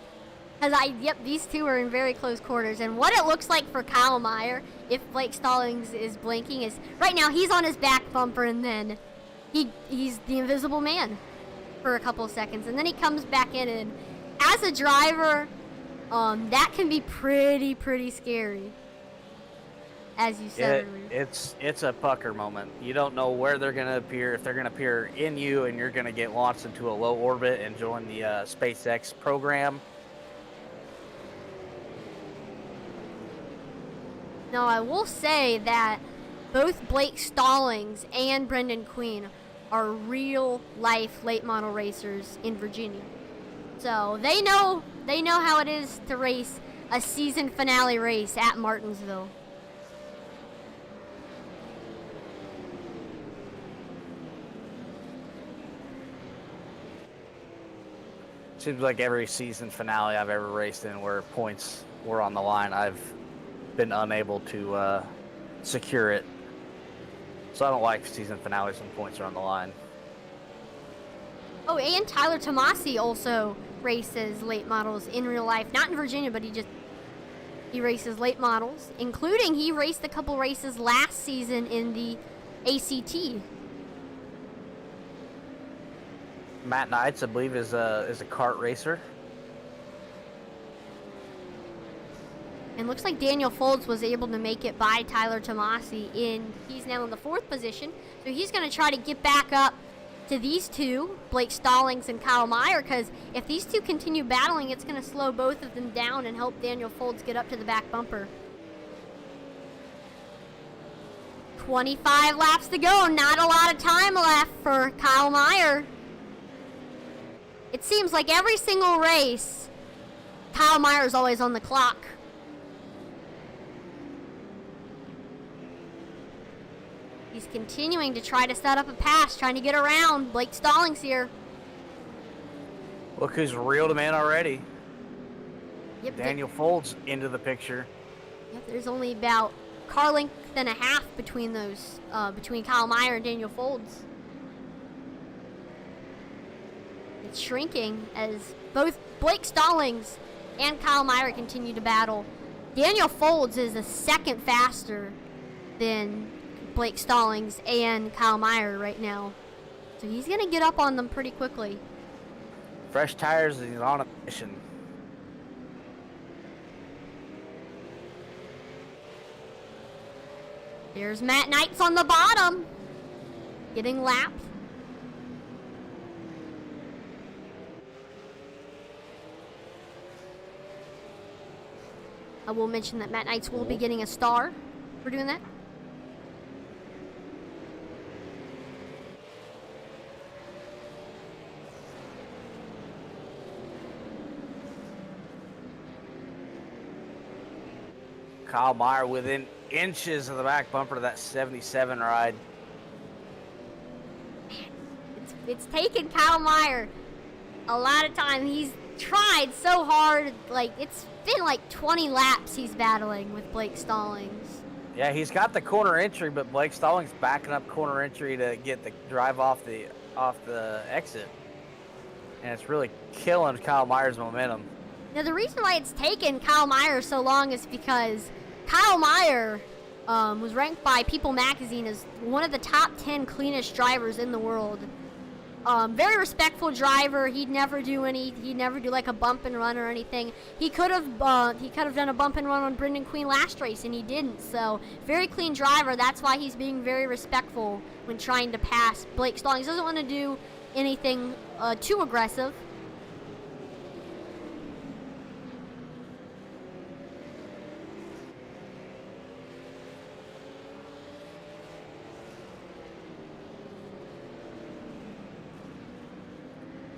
A: Yep, these two are in very close quarters. And what it looks like for Kyle Meyer, if Blake Stallings is blinking, is right now he's on his back bumper and then he's the invisible man for a couple seconds, and then he comes back in, and as a driver, that can be pretty scary, as you said earlier.
B: It's a pucker moment. You don't know where they're going to appear, if they're going to appear in you, and you're going to get launched into a low orbit and join the SpaceX program.
A: Now, I will say that both Blake Stallings and Brendan Queen are real-life late model racers in Virginia. So they know how it is to race a season finale race at Martinsville.
B: Seems like every season finale I've ever raced in where points were on the line, I've been unable to secure it. So I don't like season finales when points are on the line.
A: Oh, and Tyler Tomasi also races late models in real life. Not in Virginia, but he races late models, including he raced a couple races last season in the ACT.
B: Matt Knights, I believe, is a kart racer.
A: And looks like Daniel Folds was able to make it by Tyler Tomasi he's now in the 4th position. So he's going to try to get back up to these two, Blake Stallings and Kyle Meyer, because if these two continue battling, it's going to slow both of them down and help Daniel Folds get up to the back bumper. 25 laps to go. Not a lot of time left for Kyle Meyer. It seems like every single race, Kyle Meyer is always on the clock. He's continuing to try to set up a pass, trying to get around Blake Stallings here.
B: Look who's reeled him in already.
A: Yep,
B: Daniel Folds into the picture.
A: Yep, there's only about car length and a half between those, between Kyle Meyer and Daniel Folds. It's shrinking as both Blake Stallings and Kyle Meyer continue to battle. Daniel Folds is a second faster than Blake Stallings and Kyle Meyer right now. So he's going to get up on them pretty quickly.
B: Fresh tires and he's on a mission.
A: There's Matt Knights on the bottom, getting lapped. I will mention that Matt Knights will be getting a star for doing that.
B: Kyle Meyer within inches of the back bumper of that 77 ride.
A: It's taken Kyle Meyer a lot of time. He's tried so hard. Like, it's been like 20 laps he's battling with Blake Stallings.
B: Yeah, he's got the corner entry, but Blake Stallings backing up corner entry to get the drive off the exit. And it's really killing Kyle Meyer's momentum.
A: Now, the reason why it's taken Kyle Meyer so long is because Kyle Meyer was ranked by People Magazine as one of the top 10 cleanest drivers in the world. Very respectful driver. He'd never do like a bump and run or anything. He could have done a bump and run on Brendan Queen last race, and he didn't. So very clean driver. That's why he's being very respectful when trying to pass Blake Stallings. He doesn't want to do anything too aggressive.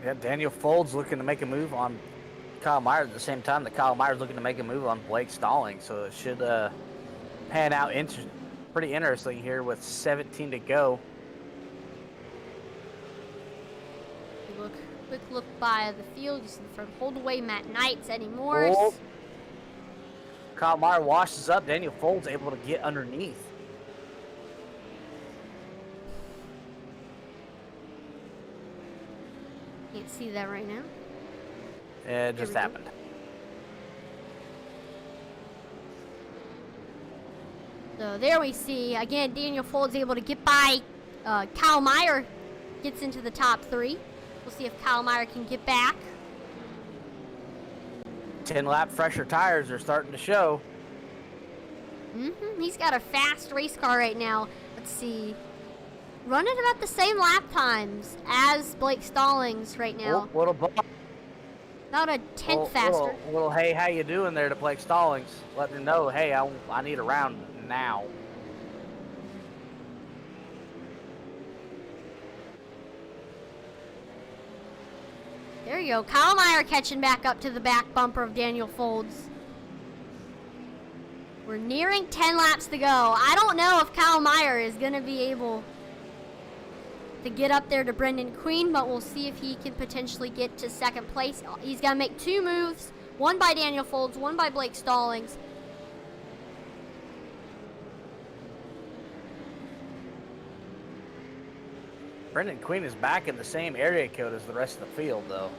B: Yeah, Daniel Folds looking to make a move on Kyle Meyer at the same time that Kyle Meyer's looking to make a move on Blake Stallings. So it should pan out pretty interesting here with 17 to go.
A: Quick look by the field. You see the front hold away. Matt Knights, Eddie Morris.
B: Oh. Kyle Meyer washes up. Daniel Folds able to get underneath.
A: Can't see that right now.
B: It just happened.
A: So there we see, again, Daniel Folds able to get by. Kyle Meyer gets into the top 3. We'll see if Kyle Meyer can get back.
B: 10-lap fresher tires are starting to show.
A: He's got a fast race car right now. Let's see. Running about the same lap times as Blake Stallings right now.
B: Oh, little bump.
A: About a tenth faster.
B: Little, hey, how you doing there to Blake Stallings? Let him know, hey, I need a round now.
A: There you go. Kyle Meyer catching back up to the back bumper of Daniel Folds. We're nearing 10 laps to go. I don't know if Kyle Meyer is going to be able to get up there to Brendan Queen, but we'll see if he can potentially get to second place. He's got to make 2 moves, one by Daniel Folds, one by Blake Stallings.
B: Brendan Queen is back in the same area code as the rest of the field, though.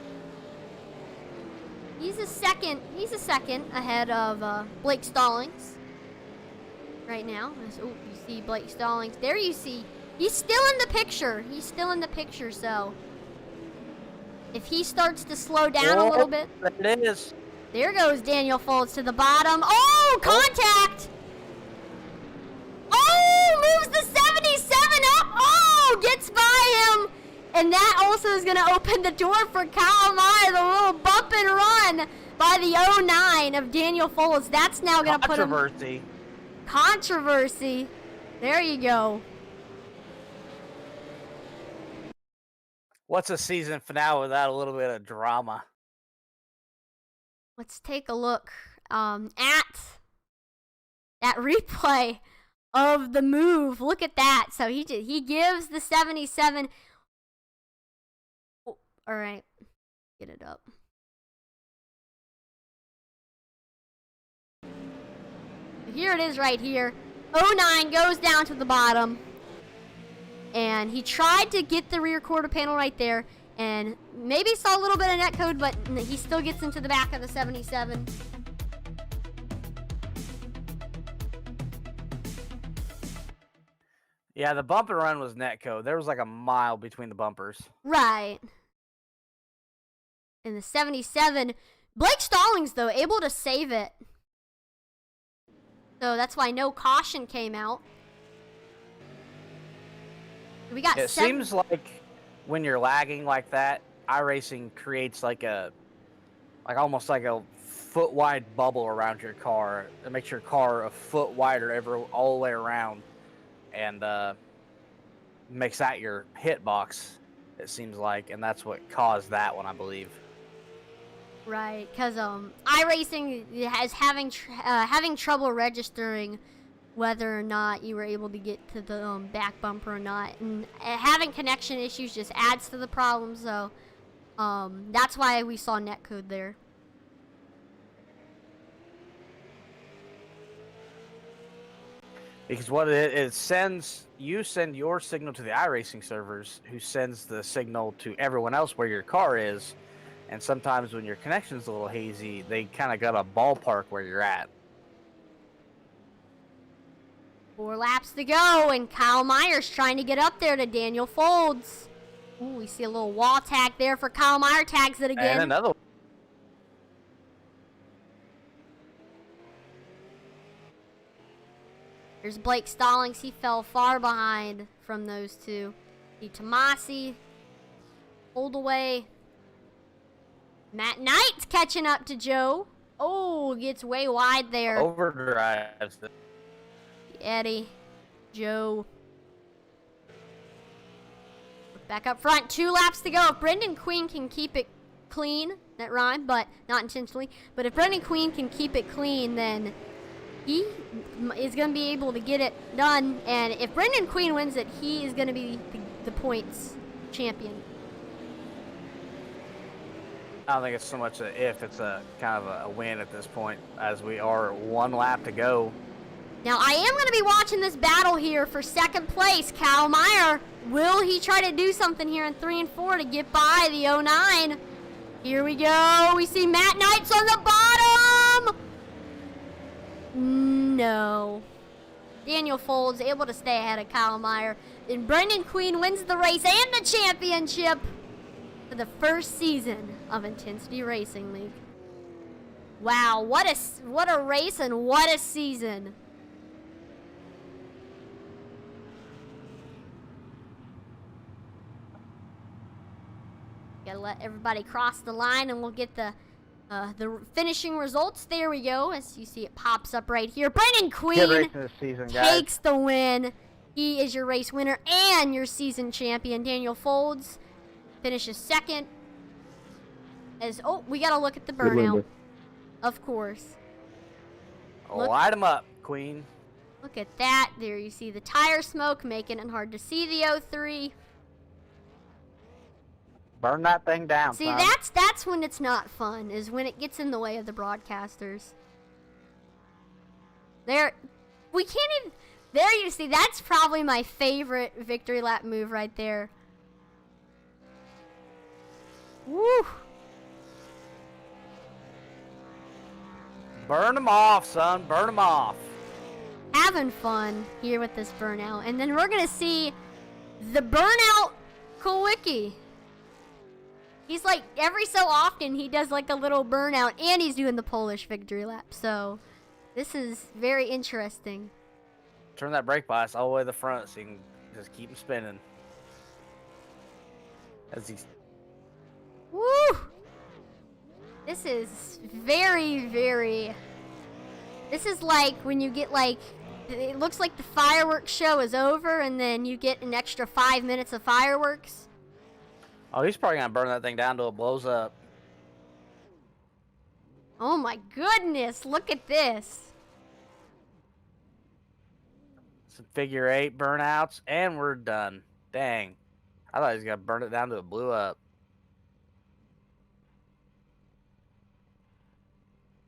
A: He's a second ahead of Blake Stallings right now. Oh, you see Blake Stallings. There you see. He's still in the picture. So if he starts to slow down a little bit.
B: There it is.
A: There goes Daniel Folds to the bottom. Oh, contact. Oh, moves the 77 up. Oh, gets by him. And that also is going to open the door for Kyle Meyer, the little bump and run by the 09 of Daniel Folds. That's now going to put him... Controversy. There you go.
B: What's a season finale without a little bit of drama?
A: Let's take a look at that replay of the move. Look at that. So he gives the 77. Oh, all right. Get it up. Here it is right here. 09 goes down to the bottom. And he tried to get the rear quarter panel right there. And maybe saw a little bit of netcode, but he still gets into the back of the 77.
B: Yeah, the bump and run was netcode. There was like a mile between the bumpers.
A: Right. And the 77. Blake Stallings, though, able to save it. So that's why no caution came out. We got
B: It seems like when you're lagging like that, iRacing creates like almost like a foot wide bubble around your car. It makes your car a foot wider all the way around, and makes that your hit box. It seems like, and that's what caused that one, I believe.
A: Right, because iRacing is having trouble registering whether or not you were able to get to the back bumper or not, and having connection issues just adds to the problem. So that's why we saw netcode there.
B: Because what it sends, you send your signal to the iRacing servers, who sends the signal to everyone else where your car is. And sometimes when your connection's a little hazy, they kind of got a ballpark where you're at.
A: 4 laps to go, and Kyle Meyer's trying to get up there to Daniel Folds. Ooh, we see a little wall tag there for Kyle Meyer, tags it again.
B: And another one.
A: There's Blake Stallings. He fell far behind from those two. The Tomasi pulled away. Matt Knight's catching up to Joe. Oh, gets way wide there.
B: Overdrives.
A: Eddie, Joe. Back up front, 2 laps to go. If Brendan Queen can keep it clean, that rhymed, but not intentionally. But if Brendan Queen can keep it clean, then he is going to be able to get it done. And if Brendan Queen wins it, he is going to be the points champion.
B: I don't think it's so much a if, it's a kind of a win at this point, as we are 1 lap to go.
A: Now, I am going to be watching this battle here for second place. Kyle Meyer, will he try to do something here in 3 and 4 to get by the 09? Here we go. We see Matt Knight's on the bottom. No. Daniel Folds able to stay ahead of Kyle Meyer. And Brendan Queen wins the race and the championship for the first season of Intensity Racing League. Wow, what a race and what a season. Gotta let everybody cross the line and we'll get the finishing results. There we go. As you see, it pops up right here. Brendan Queen takes the win. He is your race winner and your season champion. Daniel Folds finishes second. We gotta look at the burnout. Of course.
B: Light them up, Queen.
A: Look at that. There you see the tire smoke, making it hard to see the 03.
C: Burn that thing down,
A: See,
C: son.
A: that's when it's not fun, is when it gets in the way of the broadcasters. There you see, that's probably my favorite victory lap move right there. Woo!
B: Burn them off, son. Burn them off.
A: Having fun here with this burnout. And then we're going to see the burnout Kowicki. He's like, every so often, he does like a little burnout, and he's doing the Polish victory lap. So, this is very interesting.
B: Turn that brake bias all the way to the front so you can just keep him spinning. As he's...
A: Woo! This is very, very... This is like when you get like... It looks like the fireworks show is over, and then you get an extra 5 minutes of fireworks.
B: Oh, he's probably going to burn that thing down till it blows up.
A: Oh my goodness, look at this.
B: Some figure 8 burnouts, and we're done. Dang. I thought he was going to burn it down till it blew up.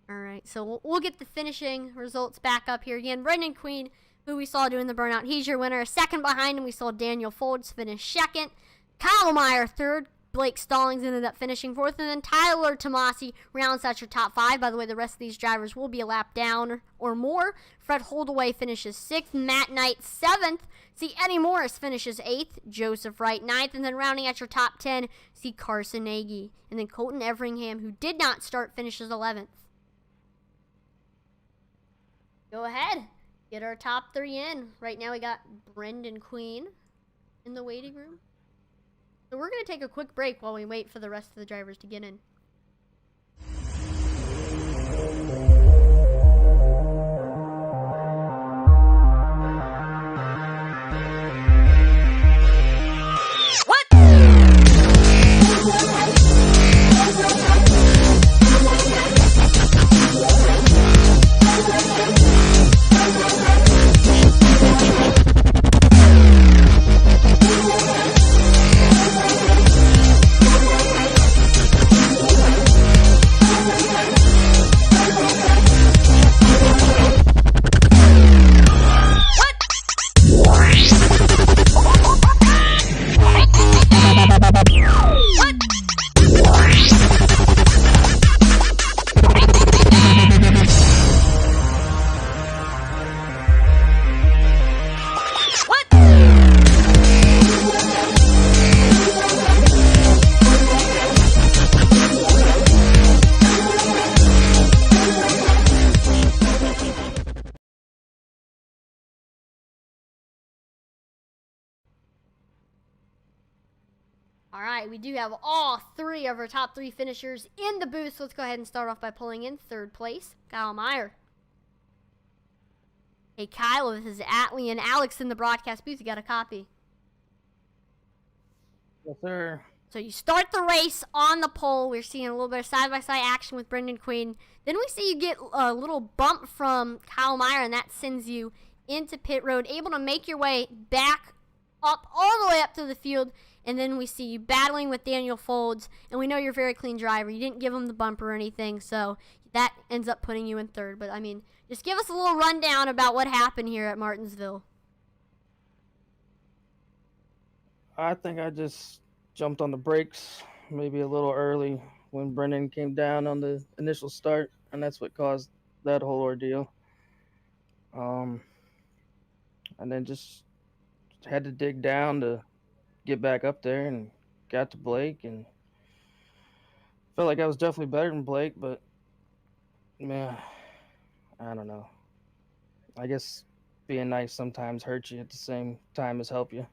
A: All right, so we'll get the finishing results back up here again. Brendan Queen, who we saw doing the burnout, he's your winner. Second behind him, we saw Daniel Folds finish second. Kyle Meyer third. Blake Stallings ended up finishing fourth. And then Tyler Tomasi rounds out your top 5. By the way, the rest of these drivers will be a lap down or more. Fred Holdaway finishes 6th. Matt Knight 7th. See, Eddie Morris finishes 8th. Joseph Wright 9th. And then rounding out your top 10, see Carson Nagy. And then Colton Everingham, who did not start, finishes 11th. Go ahead. Get our top 3 in. Right now we got Brendan Queen in the waiting room. So we're going to take a quick break while we wait for the rest of the drivers to get in. All right, we do have all 3 of our top 3 finishers in the booth. So let's go ahead and start off by pulling in third place, Kyle Meyer. Hey, Kyle, this is Atlee and Alex in the broadcast booth. You got a copy?
C: Yes, sir.
A: So you start the race on the pole. We're seeing a little bit of side-by-side action with Brendan Queen. Then we see you get a little bump from Kyle Meyer, and that sends you into pit road, able to make your way back up, all the way up to the field. And then we see you battling with Daniel Folds, and we know you're a very clean driver. You didn't give him the bumper or anything, so that ends up putting you in third. But, I mean, just give us a little rundown about what happened here at Martinsville.
C: I think I just jumped on the brakes maybe a little early when Brendan came down on the initial start, and that's what caused that whole ordeal. And then just had to dig down to get back up there and got to Blake and felt like I was definitely better than Blake, but man, I don't know. I guess being nice sometimes hurts you at the same time as help you.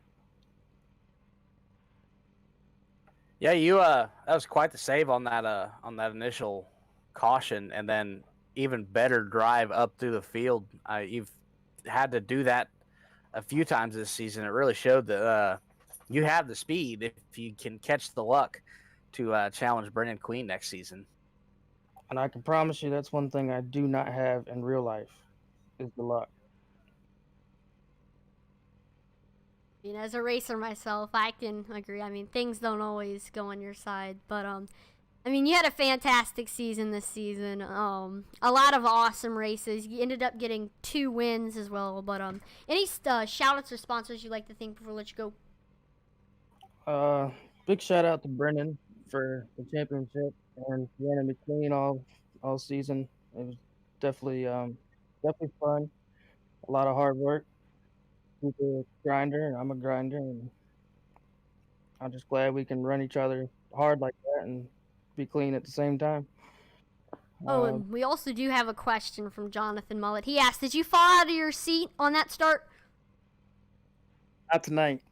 B: Yeah, you that was quite the save on that initial caution, and then even better drive up through the field. You've had to do that a few times this season. It really showed that you have the speed if you can catch the luck to challenge Brendan Queen next season.
C: And I can promise you that's one thing I do not have in real life is the luck.
A: I mean, as a racer myself, I can agree. I mean, things don't always go on your side, but I mean, you had a fantastic season this season. A lot of awesome races. You ended up getting 2 wins as well. But any shout-outs or sponsors you'd like to thank before we let you go?
C: Big shout out to Brendan for the championship and Deanna McLean all season. It was definitely fun. A lot of hard work. He's a grinder, and I'm a grinder, and I'm just glad we can run each other hard like that and be clean at the same time.
A: Oh, and we also do have a question from Jonathan Mullet. He asked, did you fall out of your seat on that start?
C: Not tonight.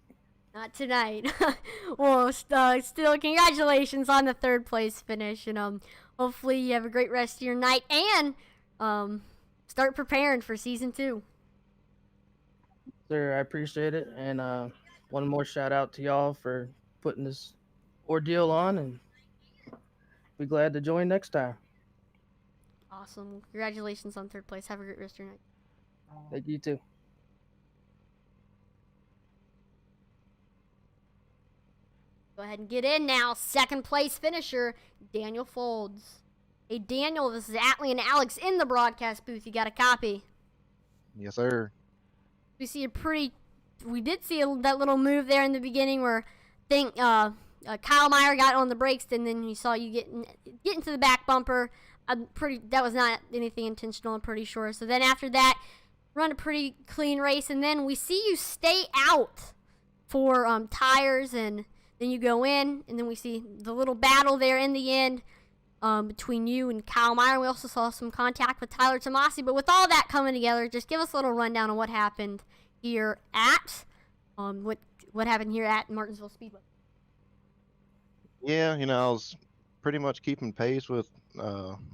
A: Not tonight. Well, still, congratulations on the 3rd place finish, and hopefully you have a great rest of your night, and start preparing for season 2.
C: Sir, I appreciate it, and one more shout out to y'all for putting this ordeal on, and be glad to join next time.
A: Awesome. Congratulations on 3rd place. Have a great rest of your night.
C: Thank you too.
A: Go ahead and get in now. Second place finisher, Daniel Folds. Hey, Daniel, this is Atlee and Alex in the broadcast booth. You got a copy?
E: Yes, sir.
A: We did see that little move there in the beginning where Kyle Meyer got on the brakes, and then you saw you get into the back bumper. That was not anything intentional, I'm pretty sure. So then after that, run a pretty clean race, and then we see you stay out for tires, and then you go in, and then we see the little battle there in the end between you and Kyle Meyer. We also saw some contact with Tyler Tomasi, but with all that coming together, just give us a little rundown on what happened here at what happened here at Martinsville Speedway.
E: Yeah, I was pretty much keeping pace with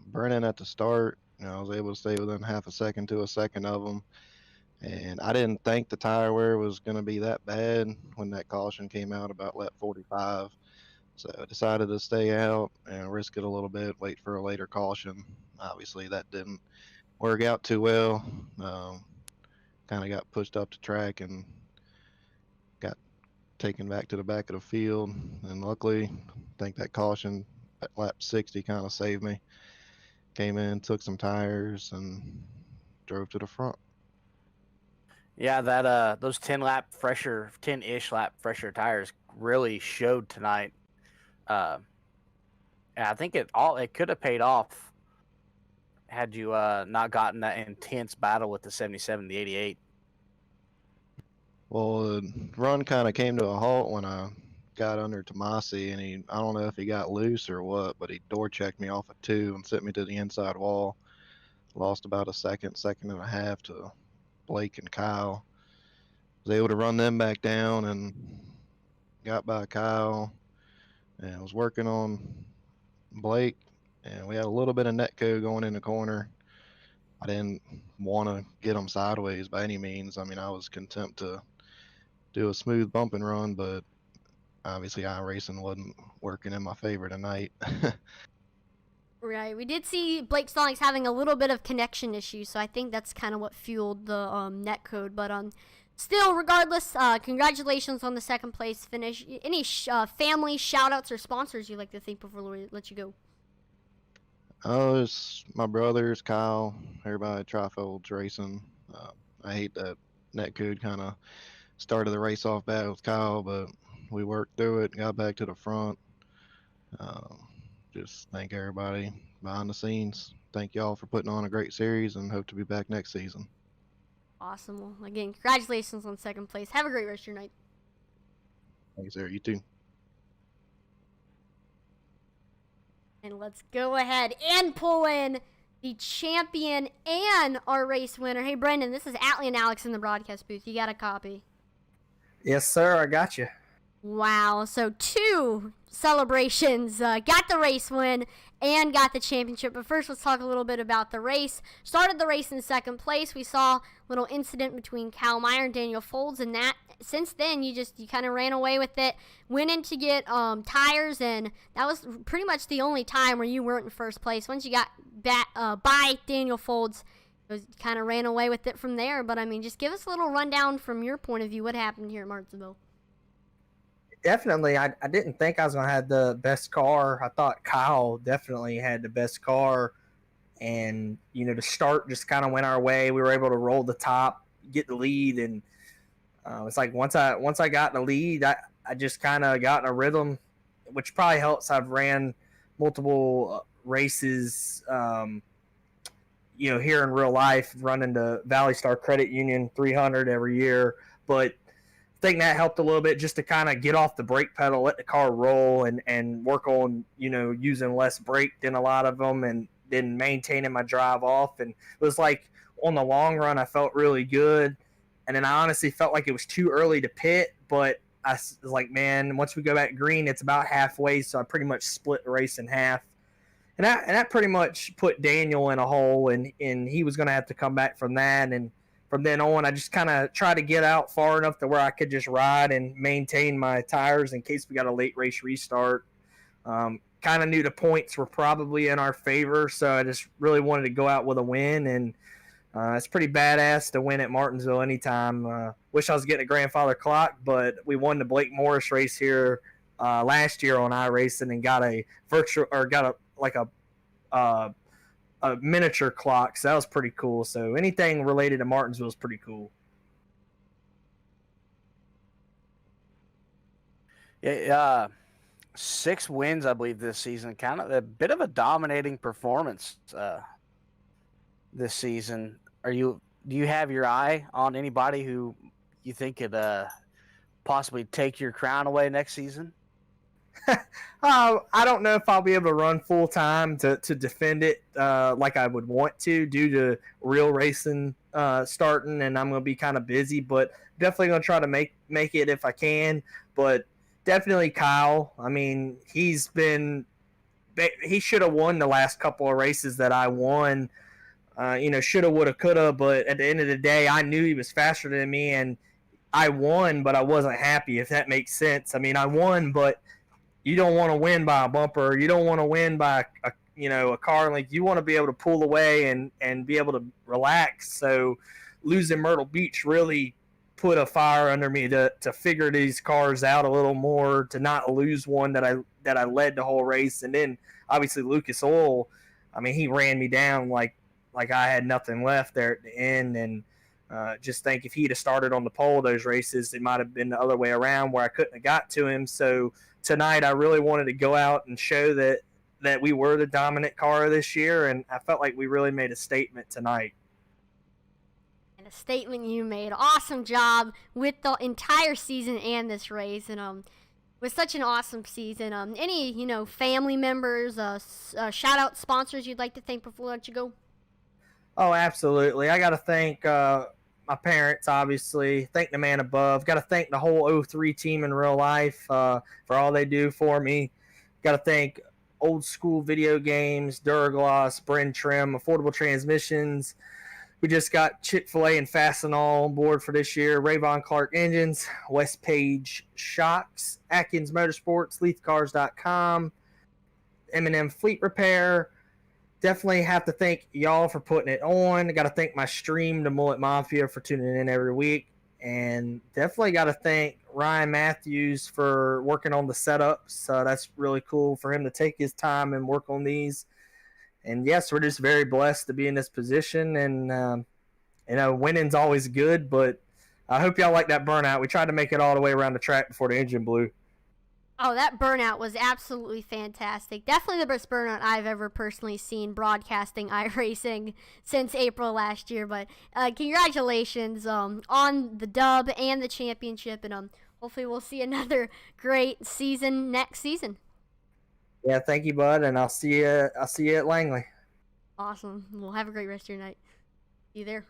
E: Brennan at the start. I was able to stay within half a second to a second of him. And I didn't think the tire wear was going to be that bad when that caution came out about lap 45. So I decided to stay out and risk it a little bit, wait for a later caution. Obviously, that didn't work out too well. Kind of got pushed up the track and got taken back to the back of the field. And luckily, I think that caution at lap 60 kind of saved me. Came in, took some tires, and drove to the front.
B: Yeah, that those 10-ish lap fresher tires really showed tonight. And I think it could have paid off had you not gotten that intense battle with the 77, the 88.
E: Well, the run kind of came to a halt when I got under Tomasi, and I don't know if he got loose or what, but he door checked me off of 2 and sent me to the inside wall. Lost about a second and a half to Blake and Kyle. Was able to run them back down and got by Kyle, and was working on Blake, and we had a little bit of netco going in the corner. I didn't want to get them sideways by any means. I mean, I was content to do a smooth bump and run, but obviously iRacing wasn't working in my favor tonight.
A: Right. We did see Blake Stallings having a little bit of connection issues, so I think that's kind of what fueled the net code. But still, regardless, congratulations on the second place finish. Any family shout-outs or sponsors you'd like to thank before we let you go?
E: Oh, it's my brothers, Kyle, everybody at Trifolds Racing. I hate that netcode kind of started the race off bad with Kyle, but we worked through it, got back to the front. Just thank everybody behind the scenes. Thank y'all for putting on a great series, and hope to be back next season.
A: Awesome. Well, again, congratulations on second place. Have a great rest of your night.
E: Thanks, sir. You too.
A: And let's go ahead and pull in the champion and our race winner. Hey, Brendan, this is Atlee and Alex in the broadcast booth. You got a copy?
C: Yes, sir. I got you.
A: Wow. So 2 celebrations. Got the race win and got the championship. But first, let's talk a little bit about the race. Started the race in second place. We saw a little incident between Kyle Meyer and Daniel Folds, and that since then you kind of ran away with it. Went in to get tires, and that was pretty much the only time where you weren't in first place. Once you got by Daniel Folds, kind of ran away with it from there. But I mean, just give us a little rundown from your point of view. What happened here at Martinsville?
C: Definitely, I didn't think I was going to have the best car. I thought Kyle definitely had the best car. And, the start just kind of went our way. We were able to roll the top, get the lead. And it's like once I got the lead, I just kind of got in a rhythm, which probably helps. I've ran multiple races, here in real life, running the Valley Star Credit Union 300 every year. But I think that helped a little bit just to kind of get off the brake pedal, let the car roll, and work on, using less brake than a lot of them, and then maintaining my drive off. And it was like on the long run, I felt really good. And then I honestly felt like it was too early to pit, but I was like, man, once we go back green, it's about halfway. So I pretty much split the race in half. And that pretty much put Daniel in a hole, and he was going to have to come back from that. And from then on, I just kind of tried to get out far enough to where I could just ride and maintain my tires in case we got a late race restart. Kind of knew the points were probably in our favor, so I just really wanted to go out with a win. And it's pretty badass to win at Martinsville anytime. Wish I was getting a grandfather clock, but we won the Blake Morris race here
F: last year on iRacing and got a a miniature clock. So that was pretty cool. So anything related to Martinsville is pretty cool.
B: Yeah, 6 wins, I believe, this season. Kind of a bit of a dominating performance this season. Do you have your eye on anybody who you think could possibly take your crown away next season?
F: I don't know if I'll be able to run full time to defend it like I would want to due to real racing starting, and I'm going to be kind of busy. But definitely going to try to make it if I can. But definitely Kyle. I mean, he should have won the last couple of races that I won. Shoulda, woulda, coulda. But at the end of the day, I knew he was faster than me, and I won, but I wasn't happy, if that makes sense. I mean, I won, but you don't want to win by a bumper. You don't want to win by a car length. You want to be able to pull away and be able to relax. So losing Myrtle Beach really put a fire under me to figure these cars out a little more, to not lose one that I led the whole race. And then obviously Lucas Oil, I mean, he ran me down like I had nothing left there at the end. And just think if he'd have started on the pole those races, it might have been the other way around where I couldn't have got to him. So tonight I really wanted to go out and show that we were the dominant car this year, and I felt like we really made a statement tonight.
A: And a statement you made. Awesome job with the entire season and this race, and it was such an awesome season. Any family members, shout out sponsors you'd like to thank before I let you go?
F: Oh, absolutely. I got to thank my parents, obviously. Thank the man above. Got to thank the whole 03 team in real life for all they do for me. Got to thank Old School Video Games, Duragloss, Bryn Trim, Affordable Transmissions. We just got Chick-fil-A and Fastenal on board for this year. Rayvon Clark Engines, West Page Shocks, Atkins Motorsports, LeafCars.com, M&M Fleet Repair. Definitely have to thank y'all for putting it on. Got to thank my stream, the Mullet Mafia, for tuning in every week. And definitely got to thank Ryan Matthews for working on the setups. That's really cool for him to take his time and work on these. And yes, we're just very blessed to be in this position. And, winning's always good, but I hope y'all like that burnout. We tried to make it all the way around the track before the engine blew.
A: Oh, that burnout was absolutely fantastic. Definitely the best burnout I've ever personally seen broadcasting iRacing since April last year. But congratulations on the dub and the championship, and hopefully we'll see another great season next season.
F: Yeah, thank you, bud, and I'll see you at Langley.
A: Awesome. Well, have a great rest of your night. See you there.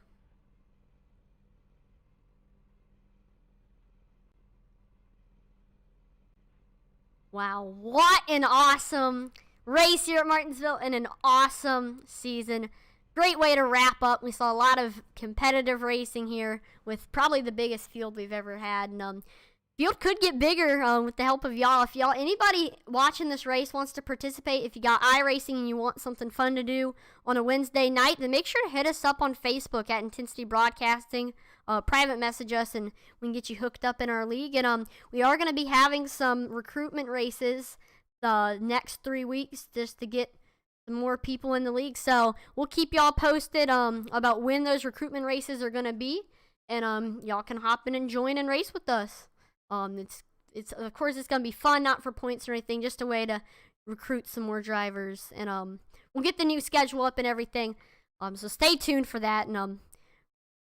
A: Wow, what an awesome race here at Martinsville and an awesome season. Great way to wrap up. We saw a lot of competitive racing here with probably the biggest field we've ever had. And field could get bigger with the help of y'all. If anybody watching this race wants to participate, if you got iRacing and you want something fun to do on a Wednesday night, then make sure to hit us up on Facebook at Intensity Broadcasting. Private message us and we can get you hooked up in our league. And we are going to be having some recruitment races the next 3 weeks just to get some more people in the league. So we'll keep y'all posted about when those recruitment races are going to be, and y'all can hop in and join and race with us. It's of course it's going to be fun, not for points or anything, just a way to recruit some more drivers. And we'll get the new schedule up and everything. So stay tuned for that. And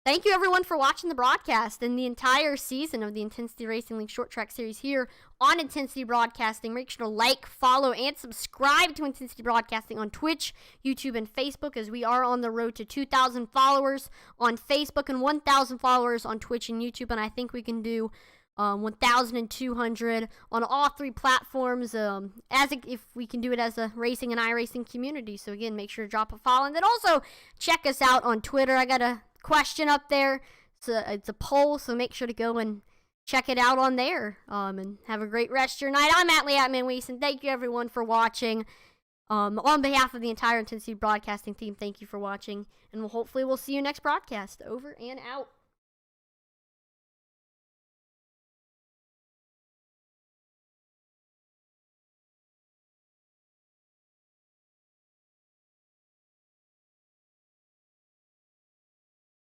A: thank you, everyone, for watching the broadcast and the entire season of the Intensity Racing League Short Track Series here on Intensity Broadcasting. Make sure to like, follow, and subscribe to Intensity Broadcasting on Twitch, YouTube, and Facebook, as we are on the road to 2,000 followers on Facebook and 1,000 followers on Twitch and YouTube. And I think we can do 1,200 on all 3 platforms, if we can do it as a racing and iRacing community. So again, make sure to drop a follow, and then also check us out on Twitter. I got a question up there. It's a poll, so make sure to go and check it out on there. And have a great rest of your night. I'm Atlee Atman-Weiss, and thank you everyone for watching. On behalf of the entire Intensity Broadcasting team, thank you for watching, and hopefully we'll see you next broadcast. Over and out.